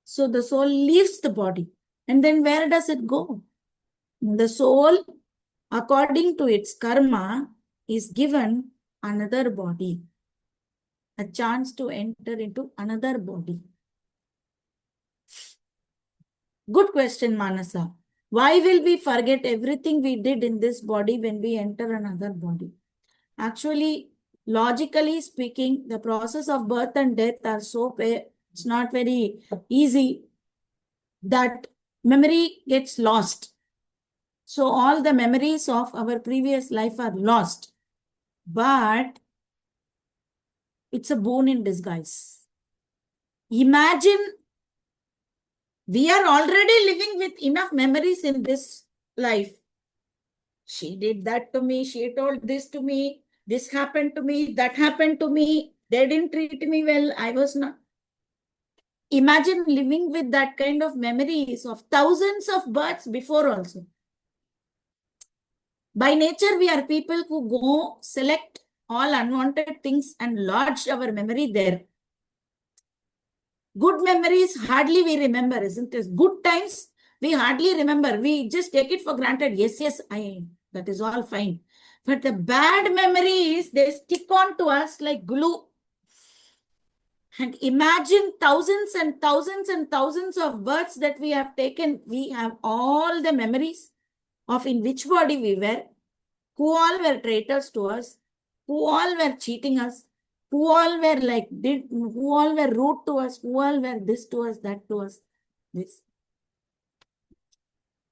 So the soul leaves the body. And then where does it go? The soul, according to its karma, is given another body. A chance to enter into another body. Good question, Manasa. Why will we forget everything we did in this body when we enter another body? Actually, logically speaking, the process of birth and death are so, it's not very easy that memory gets lost. So all the memories of our previous life are lost. but it's a boon in disguise. Imagine we are already living with enough memories in this life. She did that to me. She told this to me. This happened to me. That happened to me. They didn't treat me well. I was not. Imagine living with that kind of memories of thousands of births before also. By nature, we are people who go select all unwanted things and lodge our memory there. Good memories hardly we remember, isn't it? Good times we hardly remember. We just take it for granted. Yes, that is all fine. But the bad memories, they stick on to us like glue. And imagine thousands and thousands and thousands of births that we have taken. We have all the memories of in which body we were, who all were traitors to us, who all were cheating us, who all were who all were rude to us, who all were this to us, that to us, this.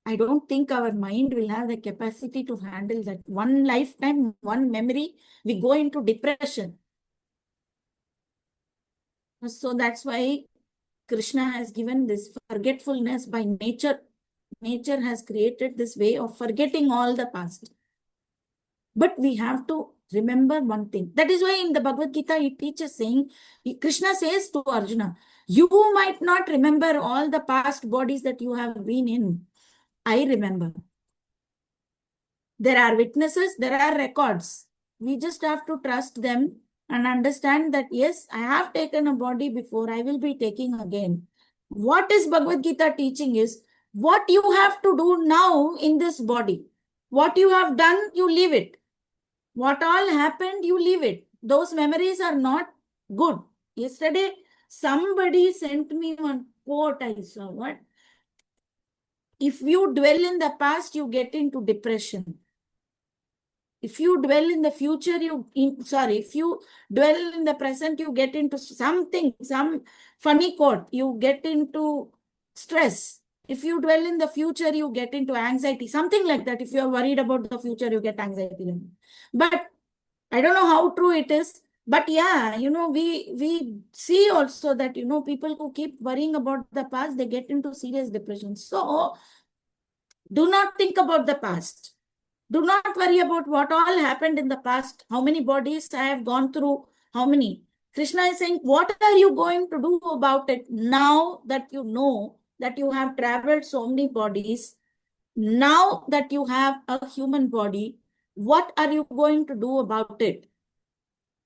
I don't think our mind will have the capacity to handle that. One lifetime, one memory, we go into depression. So that's why Krishna has given this forgetfulness by nature. Nature has created this way of forgetting all the past. But we have to remember one thing. That is why in the Bhagavad Gita, it teaches saying, Krishna says to Arjuna, you might not remember all the past bodies that you have been in. I remember. There are witnesses, there are records. We just have to trust them and understand that, yes, I have taken a body before, I will be taking again. What is Bhagavad Gita teaching is, what you have to do now in this body. What you have done, you leave it. What all happened, you leave it. Those memories are not good. Yesterday, somebody sent me one quote I saw. What? If you dwell in the past, you get into depression. If you dwell in the future, if you dwell in the present, you get into something, some funny quote, you get into stress. If you dwell in the future, you get into anxiety, something like that. If you are worried about the future, you get anxiety. But I don't know how true it is. But yeah, we see also that, people who keep worrying about the past, they get into serious depression. So do not think about the past. Do not worry about what all happened in the past, how many bodies I have gone through, how many. Krishna is saying, what are you going to do about it now that you know that you have traveled so many bodies? Now that you have a human body, what are you going to do about it?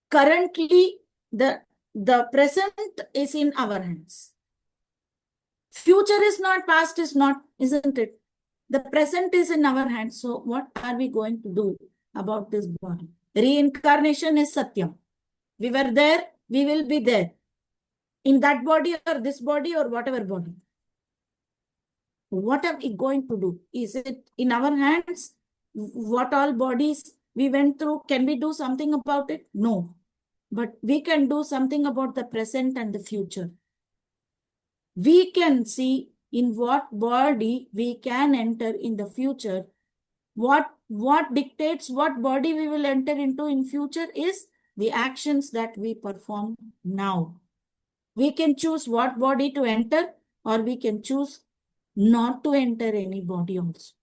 Currently, the present is in our hands. Future is not, past is not, isn't it? The present is in our hands. So what are we going to do about this body? Reincarnation is Satyam. We were there, we will be there. In that body or this body or whatever body. What are we going to do? Is it in our hands? What all bodies we went through? Can we do something about it? No. But we can do something about the present and the future. We can see in what body we can enter in the future. What dictates what body we will enter into in future is the actions that we perform now. We can choose what body to enter, or we can choose not to enter any body also.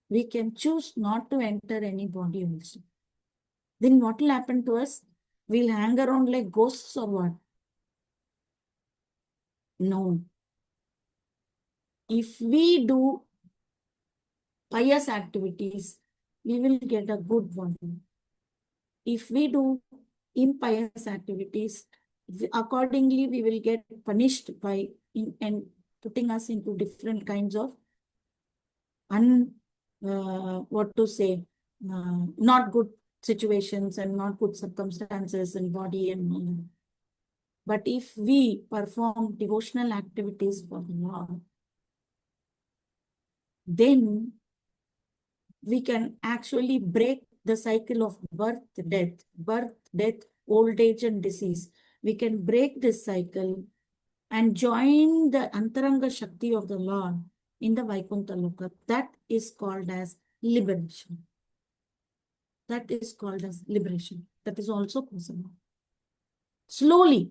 We can choose not to enter any body also. Then what will happen to us? We'll hang around like ghosts or what? No. If we do pious activities, we will get a good body. If we do impious activities, accordingly, we will get punished by and putting us into different kinds of not good situations and not good circumstances and body and mind. But if we perform devotional activities for the Lord, then we can actually break the cycle of birth, death, old age and disease. We can break this cycle and join the Antaranga Shakti of the Lord in the Vaikuntha Loka. That is called as liberation. That is called as liberation. That is also possible. Slowly,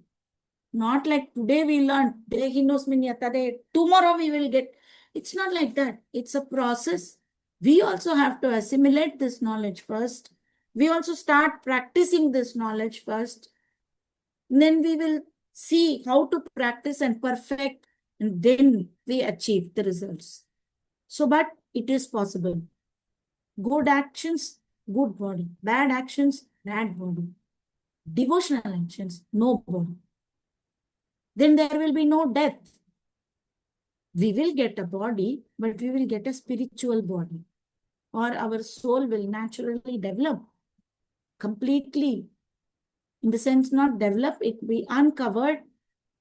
not like today we learn, tomorrow we will get. It's not like that. It's a process. We also have to assimilate this knowledge first. We also start practicing this knowledge first. Then we will see how to practice and perfect, and then we achieve the results. So, but it is possible. Good actions, good body. Bad actions, bad body. Devotional actions, no body. Then there will be no death. We will get a body, but we will get a spiritual body. Or our soul will naturally develop completely. In the sense, not develop, it will be uncovered,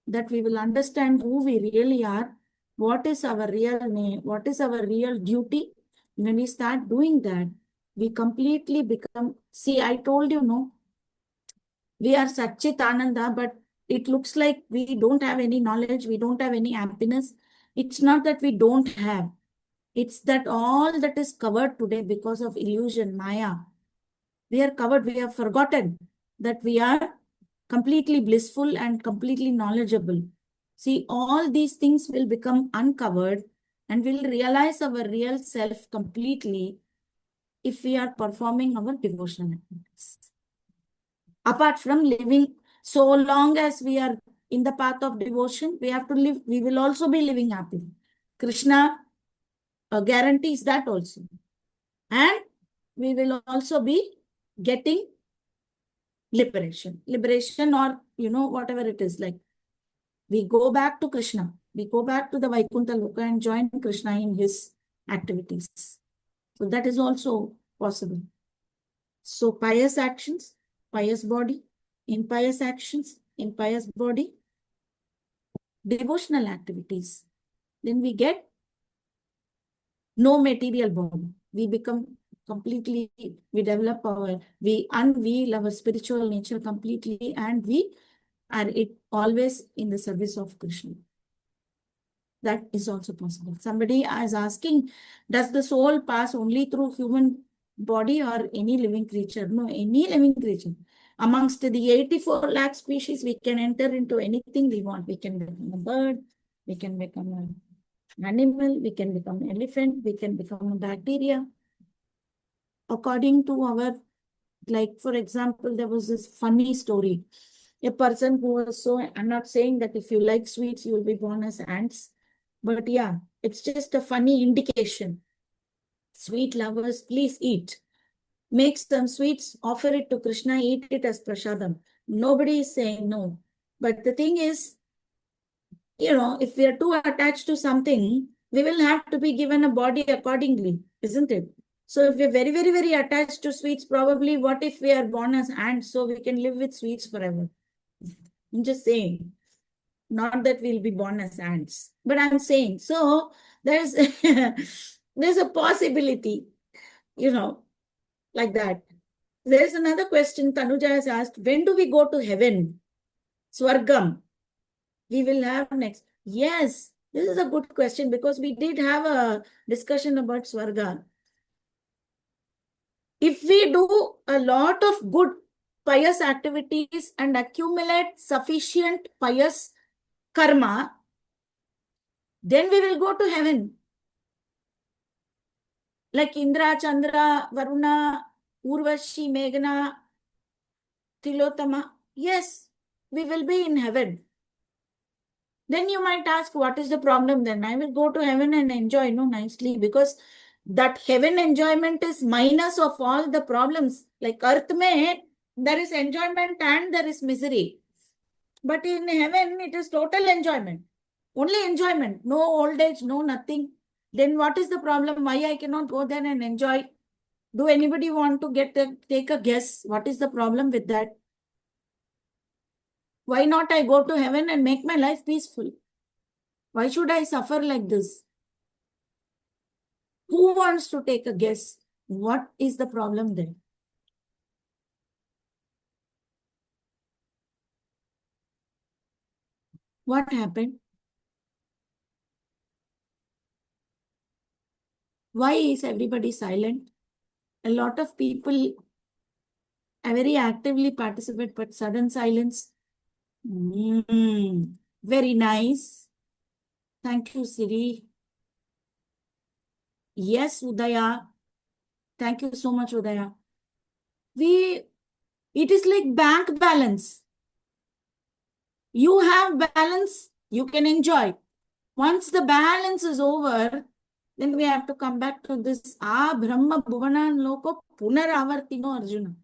that we will understand who we really are, what is our real name, what is our real duty. When we start doing that, we completely become, see, I told you, no, we are Satchit Ananda, but it looks like we don't have any knowledge, we don't have any happiness. It's not that we don't have. It's that all that is covered today because of illusion, Maya. We are covered, we have forgotten that we are completely blissful and completely knowledgeable. See, all these things will become uncovered and we'll realize our real self completely if we are performing our devotional activities. Apart from living, so long as we are in the path of devotion, we have to live, we will also be living happily. Krishna guarantees that also. And we will also be getting liberation. Liberation, or, whatever it is, like we go back to Krishna. We go back to the Vaikuntha Loka and join Krishna in his activities. So that is also possible. So pious actions, pious body, impious actions, impious body, devotional activities. Then we get no material body. We become completely, we develop our, we unveil our spiritual nature completely, and we are always in the service of Krishna. That is also possible. Somebody is asking, does the soul pass only through human body or any living creature? No, any living creature. Amongst the 84 lakh species, we can enter into anything we want. We can become a bird, we can become an animal, we can become an elephant, we can become a bacteria. According to our, like, for example, there was this funny story. A person who was so, I'm not saying that if you like sweets, you will be born as ants. But yeah, it's just a funny indication. Sweet lovers, please eat. Make some sweets, offer it to Krishna, eat it as prasadam. Nobody is saying no. But the thing is, if we are too attached to something, we will have to be given a body accordingly, isn't it? So if we're very, very, very attached to sweets, probably what if we are born as ants so we can live with sweets forever? I'm just saying. Not that we'll be born as ants, but I'm saying, so there's there's a possibility, like that. There's another question Tanuja has asked, when do we go to heaven? Swargam. We will have next. Yes, this is a good question because we did have a discussion about Swarga. If we do a lot of good pious activities and accumulate sufficient pious karma, then we will go to heaven. Like Indra, Chandra, Varuna, Urvashi, Meghana, Tilotama. Yes, we will be in heaven. Then you might ask, what is the problem then? I will go to heaven and enjoy, nicely, because that heaven enjoyment is minus of all the problems. Like earth mein, there is enjoyment and there is misery. But in heaven, it is total enjoyment. Only enjoyment. No old age, no nothing. Then what is the problem? Why I cannot go there and enjoy? Do anybody want to take a guess? What is the problem with that? Why not I go to heaven and make my life peaceful? Why should I suffer like this? Who wants to take a guess? What is the problem there? What happened? Why is everybody silent? A lot of people I very actively participate, but sudden silence. Very nice. Thank you, Siri. Yes, Udaya. Thank you so much, Udaya. It is like bank balance. You have balance, you can enjoy. Once the balance is over, then we have to come back to this Brahma Bhuvana Loko Punaravartino Arjuna.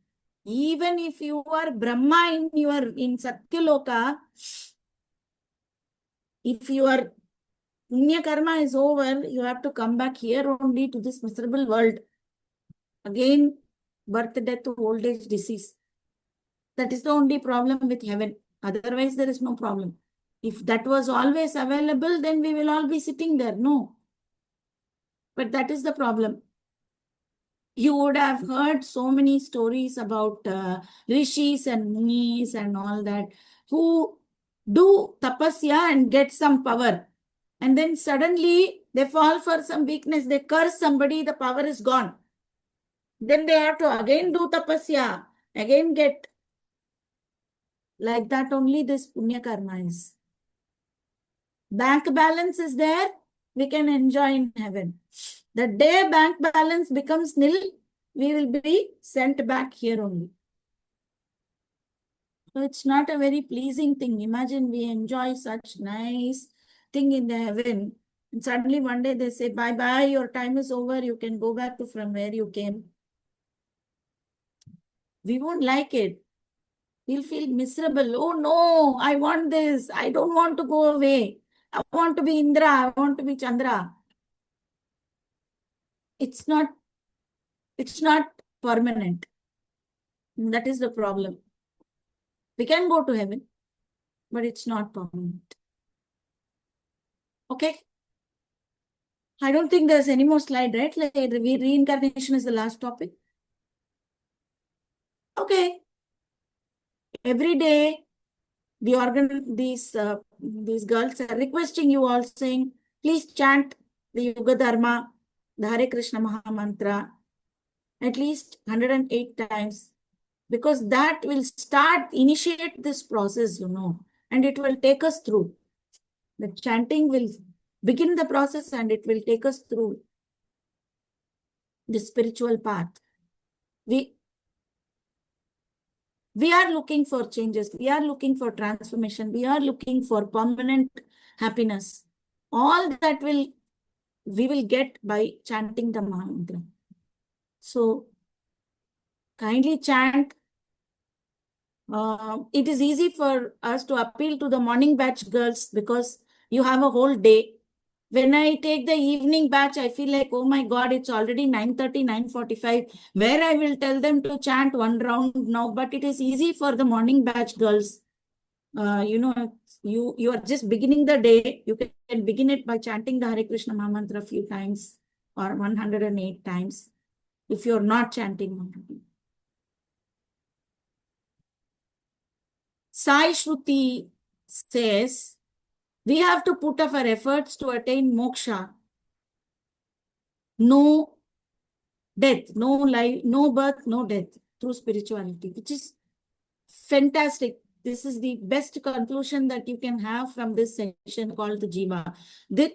Even if you are Brahma in Satyaloka, if your Punya karma is over, you have to come back here only to this miserable world. Again, birth, death, old age, disease. That is the only problem with heaven. Otherwise, there is no problem. If that was always available, then we will all be sitting there. No. But that is the problem. You would have heard so many stories about rishis and munis and all that who do tapasya and get some power. And then suddenly they fall for some weakness. They curse somebody, the power is gone. Then they have to again do tapasya, again get. Like that only this punya karma is. Bank balance is there, we can enjoy in heaven. The day bank balance becomes nil, we will be sent back here only. So it's not a very pleasing thing. Imagine we enjoy such nice thing in the heaven. And suddenly one day they say, bye-bye, your time is over. You can go back to from where you came. We won't like it. We'll feel miserable. Oh no, I want this. I don't want to go away. I want to be Indra. I want to be Chandra. It's not permanent. That is the problem. We can go to heaven, but it's not permanent. Okay. I don't think there's any more slide, right? Like reincarnation is the last topic. Okay. Every day, these girls are requesting you all saying, please chant the Yuga Dharma, the Hare Krishna Maha Mantra, at least 108 times, because that will initiate this process, and it will take us through. The chanting will begin the process and it will take us through the spiritual path. We are looking for changes. We are looking for transformation. We are looking for permanent happiness. All that we will get by chanting the Maha Mantra. So, kindly chant. It is easy for us to appeal to the morning batch girls because you have a whole day. When I take the evening batch, I feel like, oh my God, it's already 9:30, 9:45, where I will tell them to chant one round now. But it is easy for the morning batch girls. You are just beginning the day. You can begin it by chanting the Hare Krishna Maha Mantra a few times or 108 times if you're not chanting already. Sai Shruti says, we have to put up our efforts to attain moksha. No death, no life, no birth, no death through spirituality, which is fantastic. This is the best conclusion that you can have from this session called the Jiva.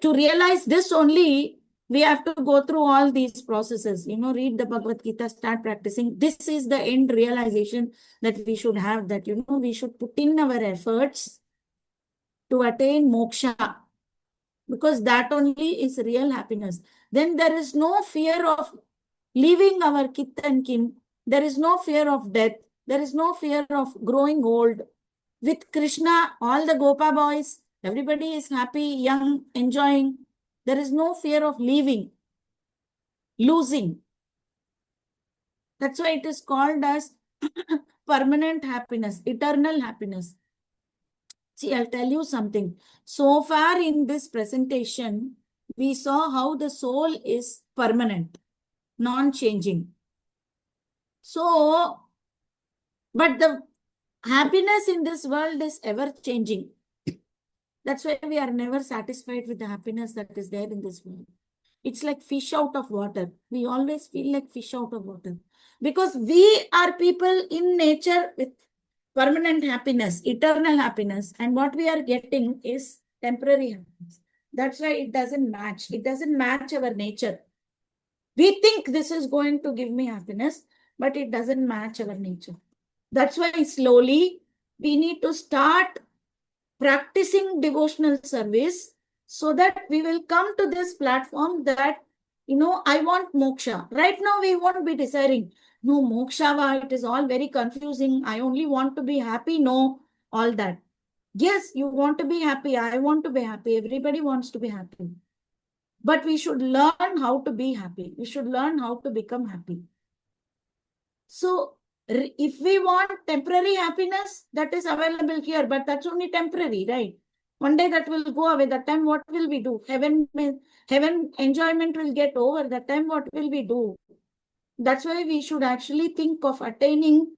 To realize this only, we have to go through all these processes. Read the Bhagavad Gita, start practicing. This is the end realization that we should have, that, we should put in our efforts to attain moksha, because that only is real happiness. Then there is no fear of leaving our kith and kin. There is no fear of death. There is no fear of growing old. With Krishna, all the Gopa boys, everybody is happy, young, enjoying. There is no fear of leaving, losing. That's why it is called as permanent happiness, eternal happiness. See, I'll tell you something. So far in this presentation, we saw how the soul is permanent, non-changing. So, but the happiness in this world is ever-changing. That's why we are never satisfied with the happiness that is there in this world. It's like fish out of water. We always feel like fish out of water. because we are people in nature with permanent happiness, eternal happiness, and what we are getting is temporary happiness. That's why it doesn't match. It doesn't match our nature. We think this is going to give me happiness, but it doesn't match our nature. That's why slowly we need to start practicing devotional service so that we will come to this platform that, I want moksha. Right now, we won't be desiring, no, moksha, it is all very confusing. I only want to be happy. No, all that. Yes, you want to be happy. I want to be happy. Everybody wants to be happy. But we should learn how to be happy. We should learn how to become happy. So, if we want temporary happiness, that is available here, but that's only temporary, right? One day that will go away. That time, what will we do? Heaven enjoyment will get over. That time, what will we do? That's why we should actually think of attaining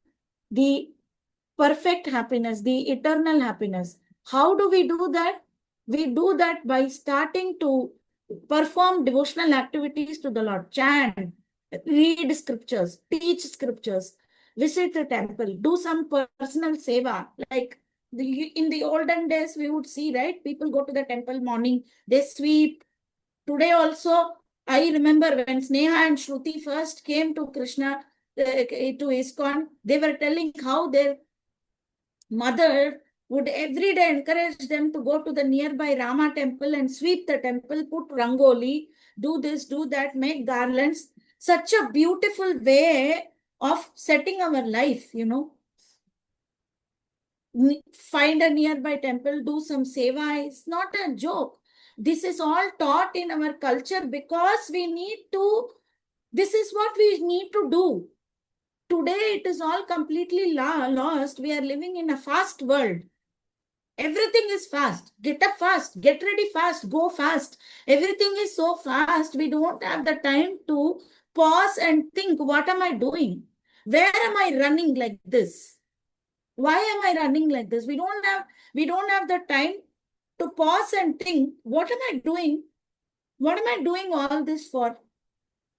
the perfect happiness, the eternal happiness. How do we do that? We do that by starting to perform devotional activities to the Lord. Chant, read scriptures, teach scriptures, visit the temple, do some personal seva. Like in the olden days, we would see, right? People go to the temple morning, they sweep. Today also, I remember when Sneha and Shruti first came to Krishna, to ISKCON, they were telling how their mother would every day encourage them to go to the nearby Rama temple and sweep the temple, put rangoli, do this, do that, make garlands. Such a beautiful way of setting our life, Find a nearby temple, do some seva. It's not a joke. This is all taught in our culture because this is what we need to do. Today, it is all completely lost. We are living in a fast world. Everything is fast. Get up fast, get ready fast, go fast. Everything is so fast. We don't have the time to pause and think, what am I doing? Where am I running like this? Why am I running like this? We don't have the time to pause and think, what am I doing? What am I doing all this for?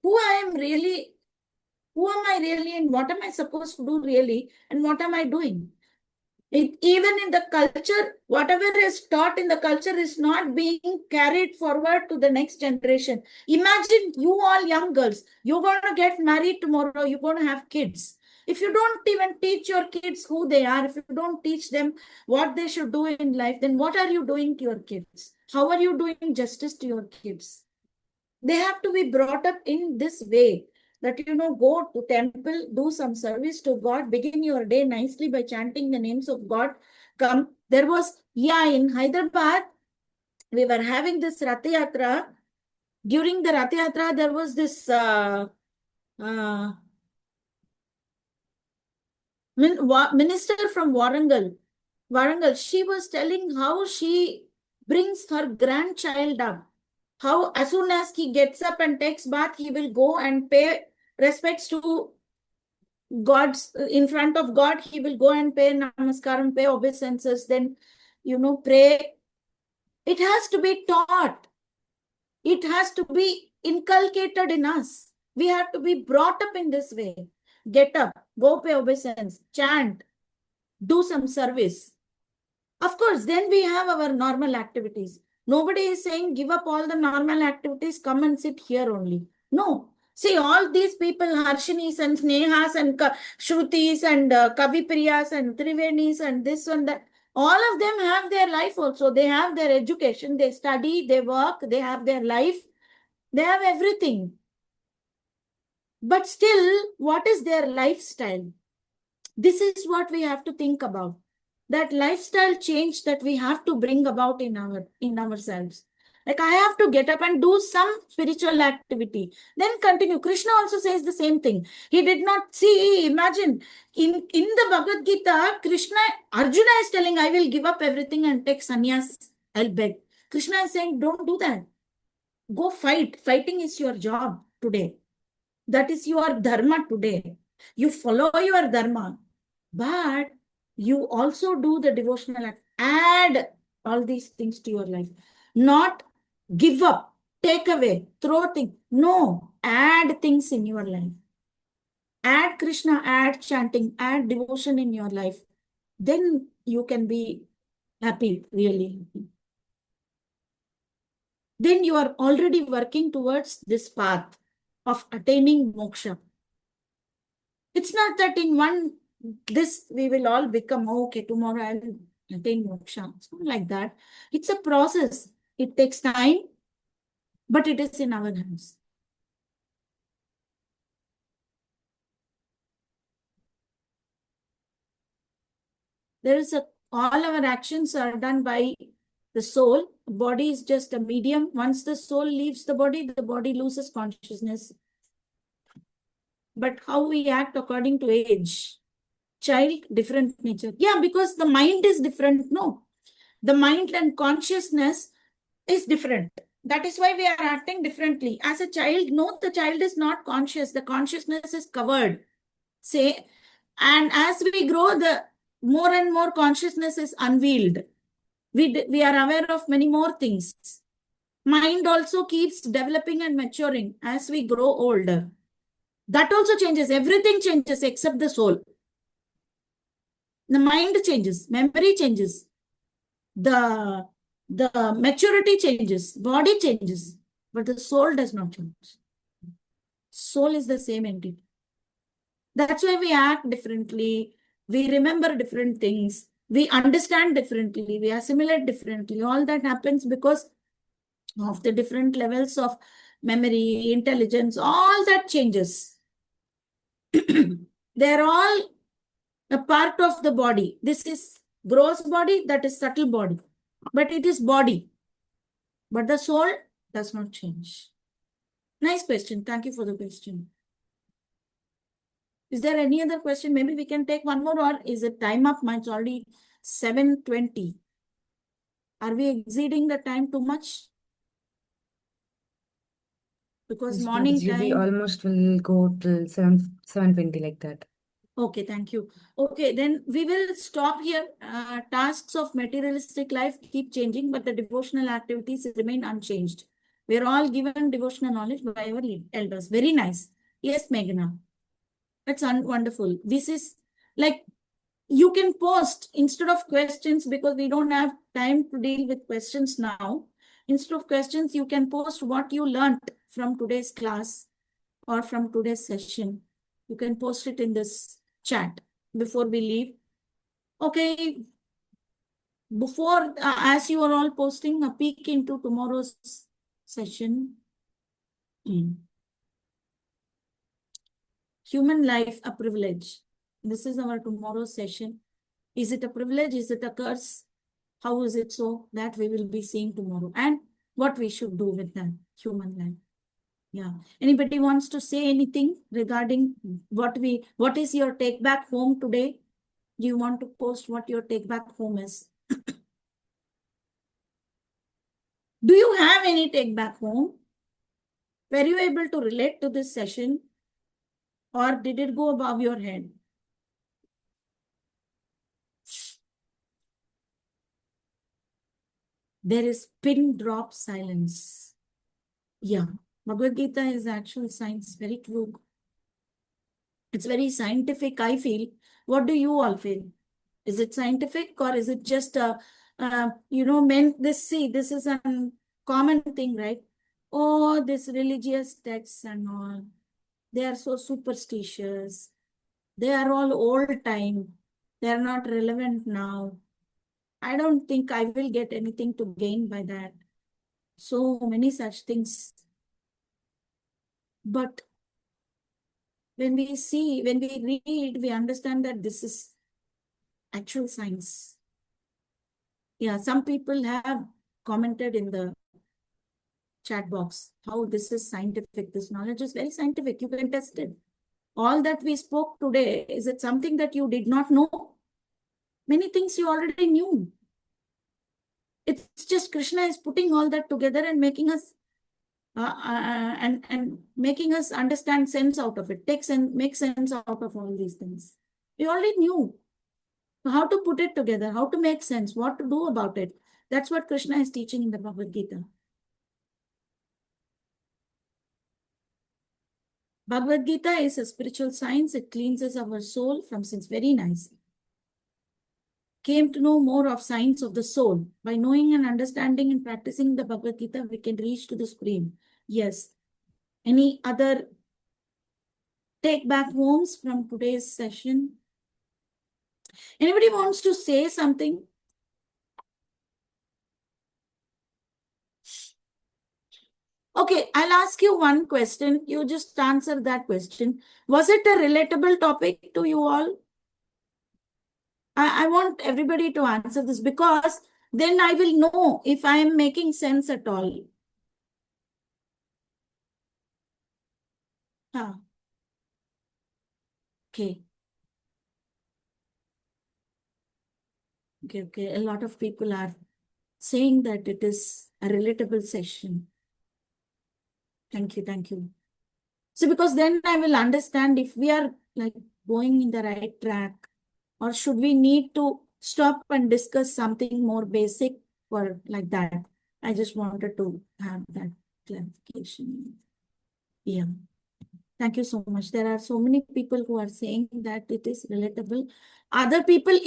Who am I really, and what am I supposed to do really, and what am I doing? Even in the culture, whatever is taught in the culture is not being carried forward to the next generation. Imagine you all young girls, you're going to get married tomorrow, you're going to have kids. If you don't even teach your kids who they are, if you don't teach them what they should do in life, then what are you doing to your kids? How are you doing justice to your kids? They have to be brought up in this way that, go to temple, do some service to God, begin your day nicely by chanting the names of God. Come, there was, in Hyderabad, we were having this Rath Yatra. During the Rath Yatra, there was this minister from Warangal. She was telling how she brings her grandchild up. How as soon as he gets up and takes bath, he will go and pay respects to God's in front of God. He will go and pay namaskaram, pay obeisances, then pray. It has to be taught. It has to be inculcated in us. We have to be brought up in this way. Get up, go pay obeisance, chant, do some service. Of course, then we have our normal activities. Nobody is saying give up all the normal activities, come and sit here only. No. See, all these people, Harshinis and Snehas and Shrutis and Kavipriyas and Trivenis and this and that, all of them have their life also. They have their education, they study, they work, they have their life, they have everything. But still, what is their lifestyle? This is what we have to think about. That lifestyle change that we have to bring about in ourselves. Like I have to get up and do some spiritual activity, then continue. Krishna also says the same thing. He did not see, imagine, in the Bhagavad Gita, Arjuna is telling, I will give up everything and take sannyas, I'll beg. Krishna is saying, don't do that. Go fight. Fighting is your job today. That is your dharma today. You follow your dharma. But you also do the devotional act. Add all these things to your life. Not give up, take away, throw things. No, add things in your life. Add Krishna, add chanting, add devotion in your life. Then you can be happy, really happy. Then you are already working towards this path of attaining moksha. It's not that in this we will all become, okay, tomorrow I will attain moksha. It's not like that. It's a process. It takes time, but it is in our hands. All our actions are done by the soul. Body is just a medium. Once the soul leaves the body loses consciousness. But how we act according to age. Child, different nature. Yeah, because the mind is different. No, the mind and consciousness is different. That is why we are acting differently. As a child, no, the child is not conscious. The consciousness is covered. Say, and as we grow, the more and more consciousness is unveiled. We are aware of many more things. Mind also keeps developing and maturing as we grow older. That also changes. Everything changes except the soul. The mind changes, memory changes, the maturity changes, body changes, but the soul does not change. Soul is the same entity. That's why we act differently, we remember different things, we understand differently, we assimilate differently. All that happens because of the different levels of memory, intelligence, all that changes. They're all a part of the body. This is gross body, that is subtle body. But it is body. But the soul does not change. Nice question. Thank you for the question. Is there any other question? Maybe we can take one more, or is it time up? It's already 7:20. Are we exceeding the time too much? Because Yes, morning Mataji, we time. almost will go till 7:20 like that. Okay, thank you. Okay, then we will stop here. Tasks of materialistic life keep changing, but the devotional activities remain unchanged. We are all given devotional knowledge by our elders. Very nice. Yes, Meghna. That's wonderful. This is like, you can post instead of questions, because we don't have time to deal with questions now. Instead of questions, you can post what you learned from today's class or from today's session. You can post it in this chat before we leave. Okay. Before, as you are all posting, a peek into tomorrow's session. Human life, a privilege. This is our tomorrow's session. Is it a privilege? Is it a curse? How is it so? That we will be seeing tomorrow. And what we should do with that human life. Yeah. Anybody wants to say anything regarding what is your take back home today? Do you want to post what your take back home is? Do you have any take back home? Were you able to relate to this session? Or did it go above your head? There is pin drop silence. Yeah. Bhagavad Gita is actual science. Very true. It's very scientific, I feel. What do you all feel? Is it scientific, or is it just this is a common thing, right? Oh, this religious texts and all, they are so superstitious. They are all old time. They are not relevant now. I don't think I will get anything to gain by that. So many such things. But when we read, we understand that this is actual science. Yeah, some people have commented in the chat box how this is scientific. This knowledge is very scientific. You can test it. All that we spoke today, is it something that you did not know? Many things you already knew. It's just Krishna is putting all that together and making us and making us understand sense out of it. Make sense out of all these things. We already knew how to put it together, how to make sense, what to do about it. That's what Krishna is teaching in the Bhagavad Gita. Bhagavad Gita is a spiritual science. It cleanses our soul from sins. Very nice. Came to know more of science of the soul. By knowing and understanding and practicing the Bhagavad Gita, we can reach to the Supreme. Yes. Any other take back homes from today's session? Anybody wants to say something? Okay, I'll ask you one question. You just answer that question. Was it a relatable topic to you all? I want everybody to answer this because then I will know if I am making sense at all. Okay. Okay. A lot of people are saying that it is a relatable session. Thank you. So because then I will understand if we are like going in the right track, or should we need to stop and discuss something more basic or like that. I just wanted to have that clarification. Yeah. Thank you so much. There are so many people who are saying that it is relatable. Other people,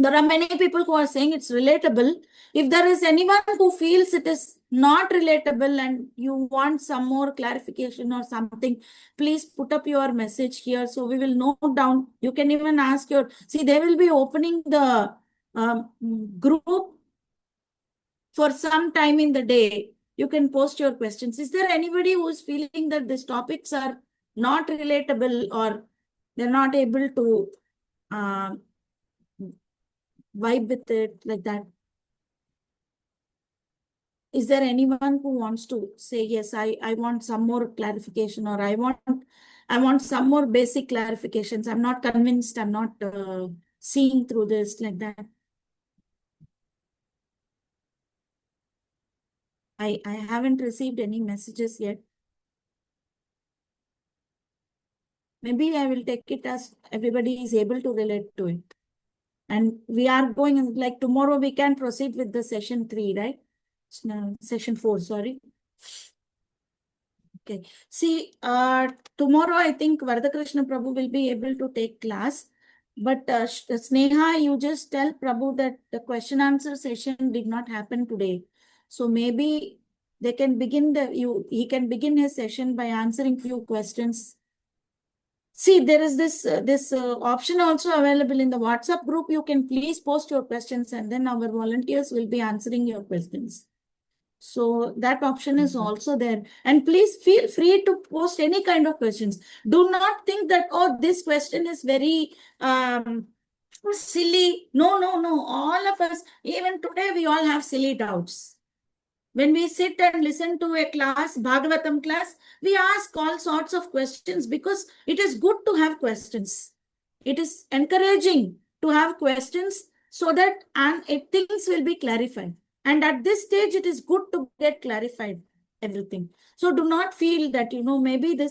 there are many people who are saying it's relatable. If there is anyone who feels it is not relatable and you want some more clarification or something, please put up your message here so we will note down. You can even ask they will be opening the group for some time in the day. You can post your questions. Is there anybody who is feeling that these topics are not relatable or they're not able to vibe with it like that? Is there anyone who wants to say, yes, I want some more clarification, or I want some more basic clarifications. I'm not convinced. I'm not seeing through this like that. I haven't received any messages yet. Maybe I will take it as everybody is able to relate to it. And we are going, like tomorrow we can proceed with the session 3, right? No, session 4, sorry. Okay. See, tomorrow I think Varaдаkrishna Prabhu will be able to take class. But Sneha, you just tell Prabhu that the question answer session did not happen today. So maybe they can begin he can begin his session by answering few questions. See, there is this option also available in the WhatsApp group. You can please post your questions and then our volunteers will be answering your questions. So that option is also there. And please feel free to post any kind of questions. Do not think that, oh, this question is very silly. No. All of us, even today, we all have silly doubts. When we sit and listen to a class, Bhagavatam class, we ask all sorts of questions because it is good to have questions. It is encouraging to have questions so that things will be clarified. And at this stage, it is good to get clarified everything. So do not feel that, maybe this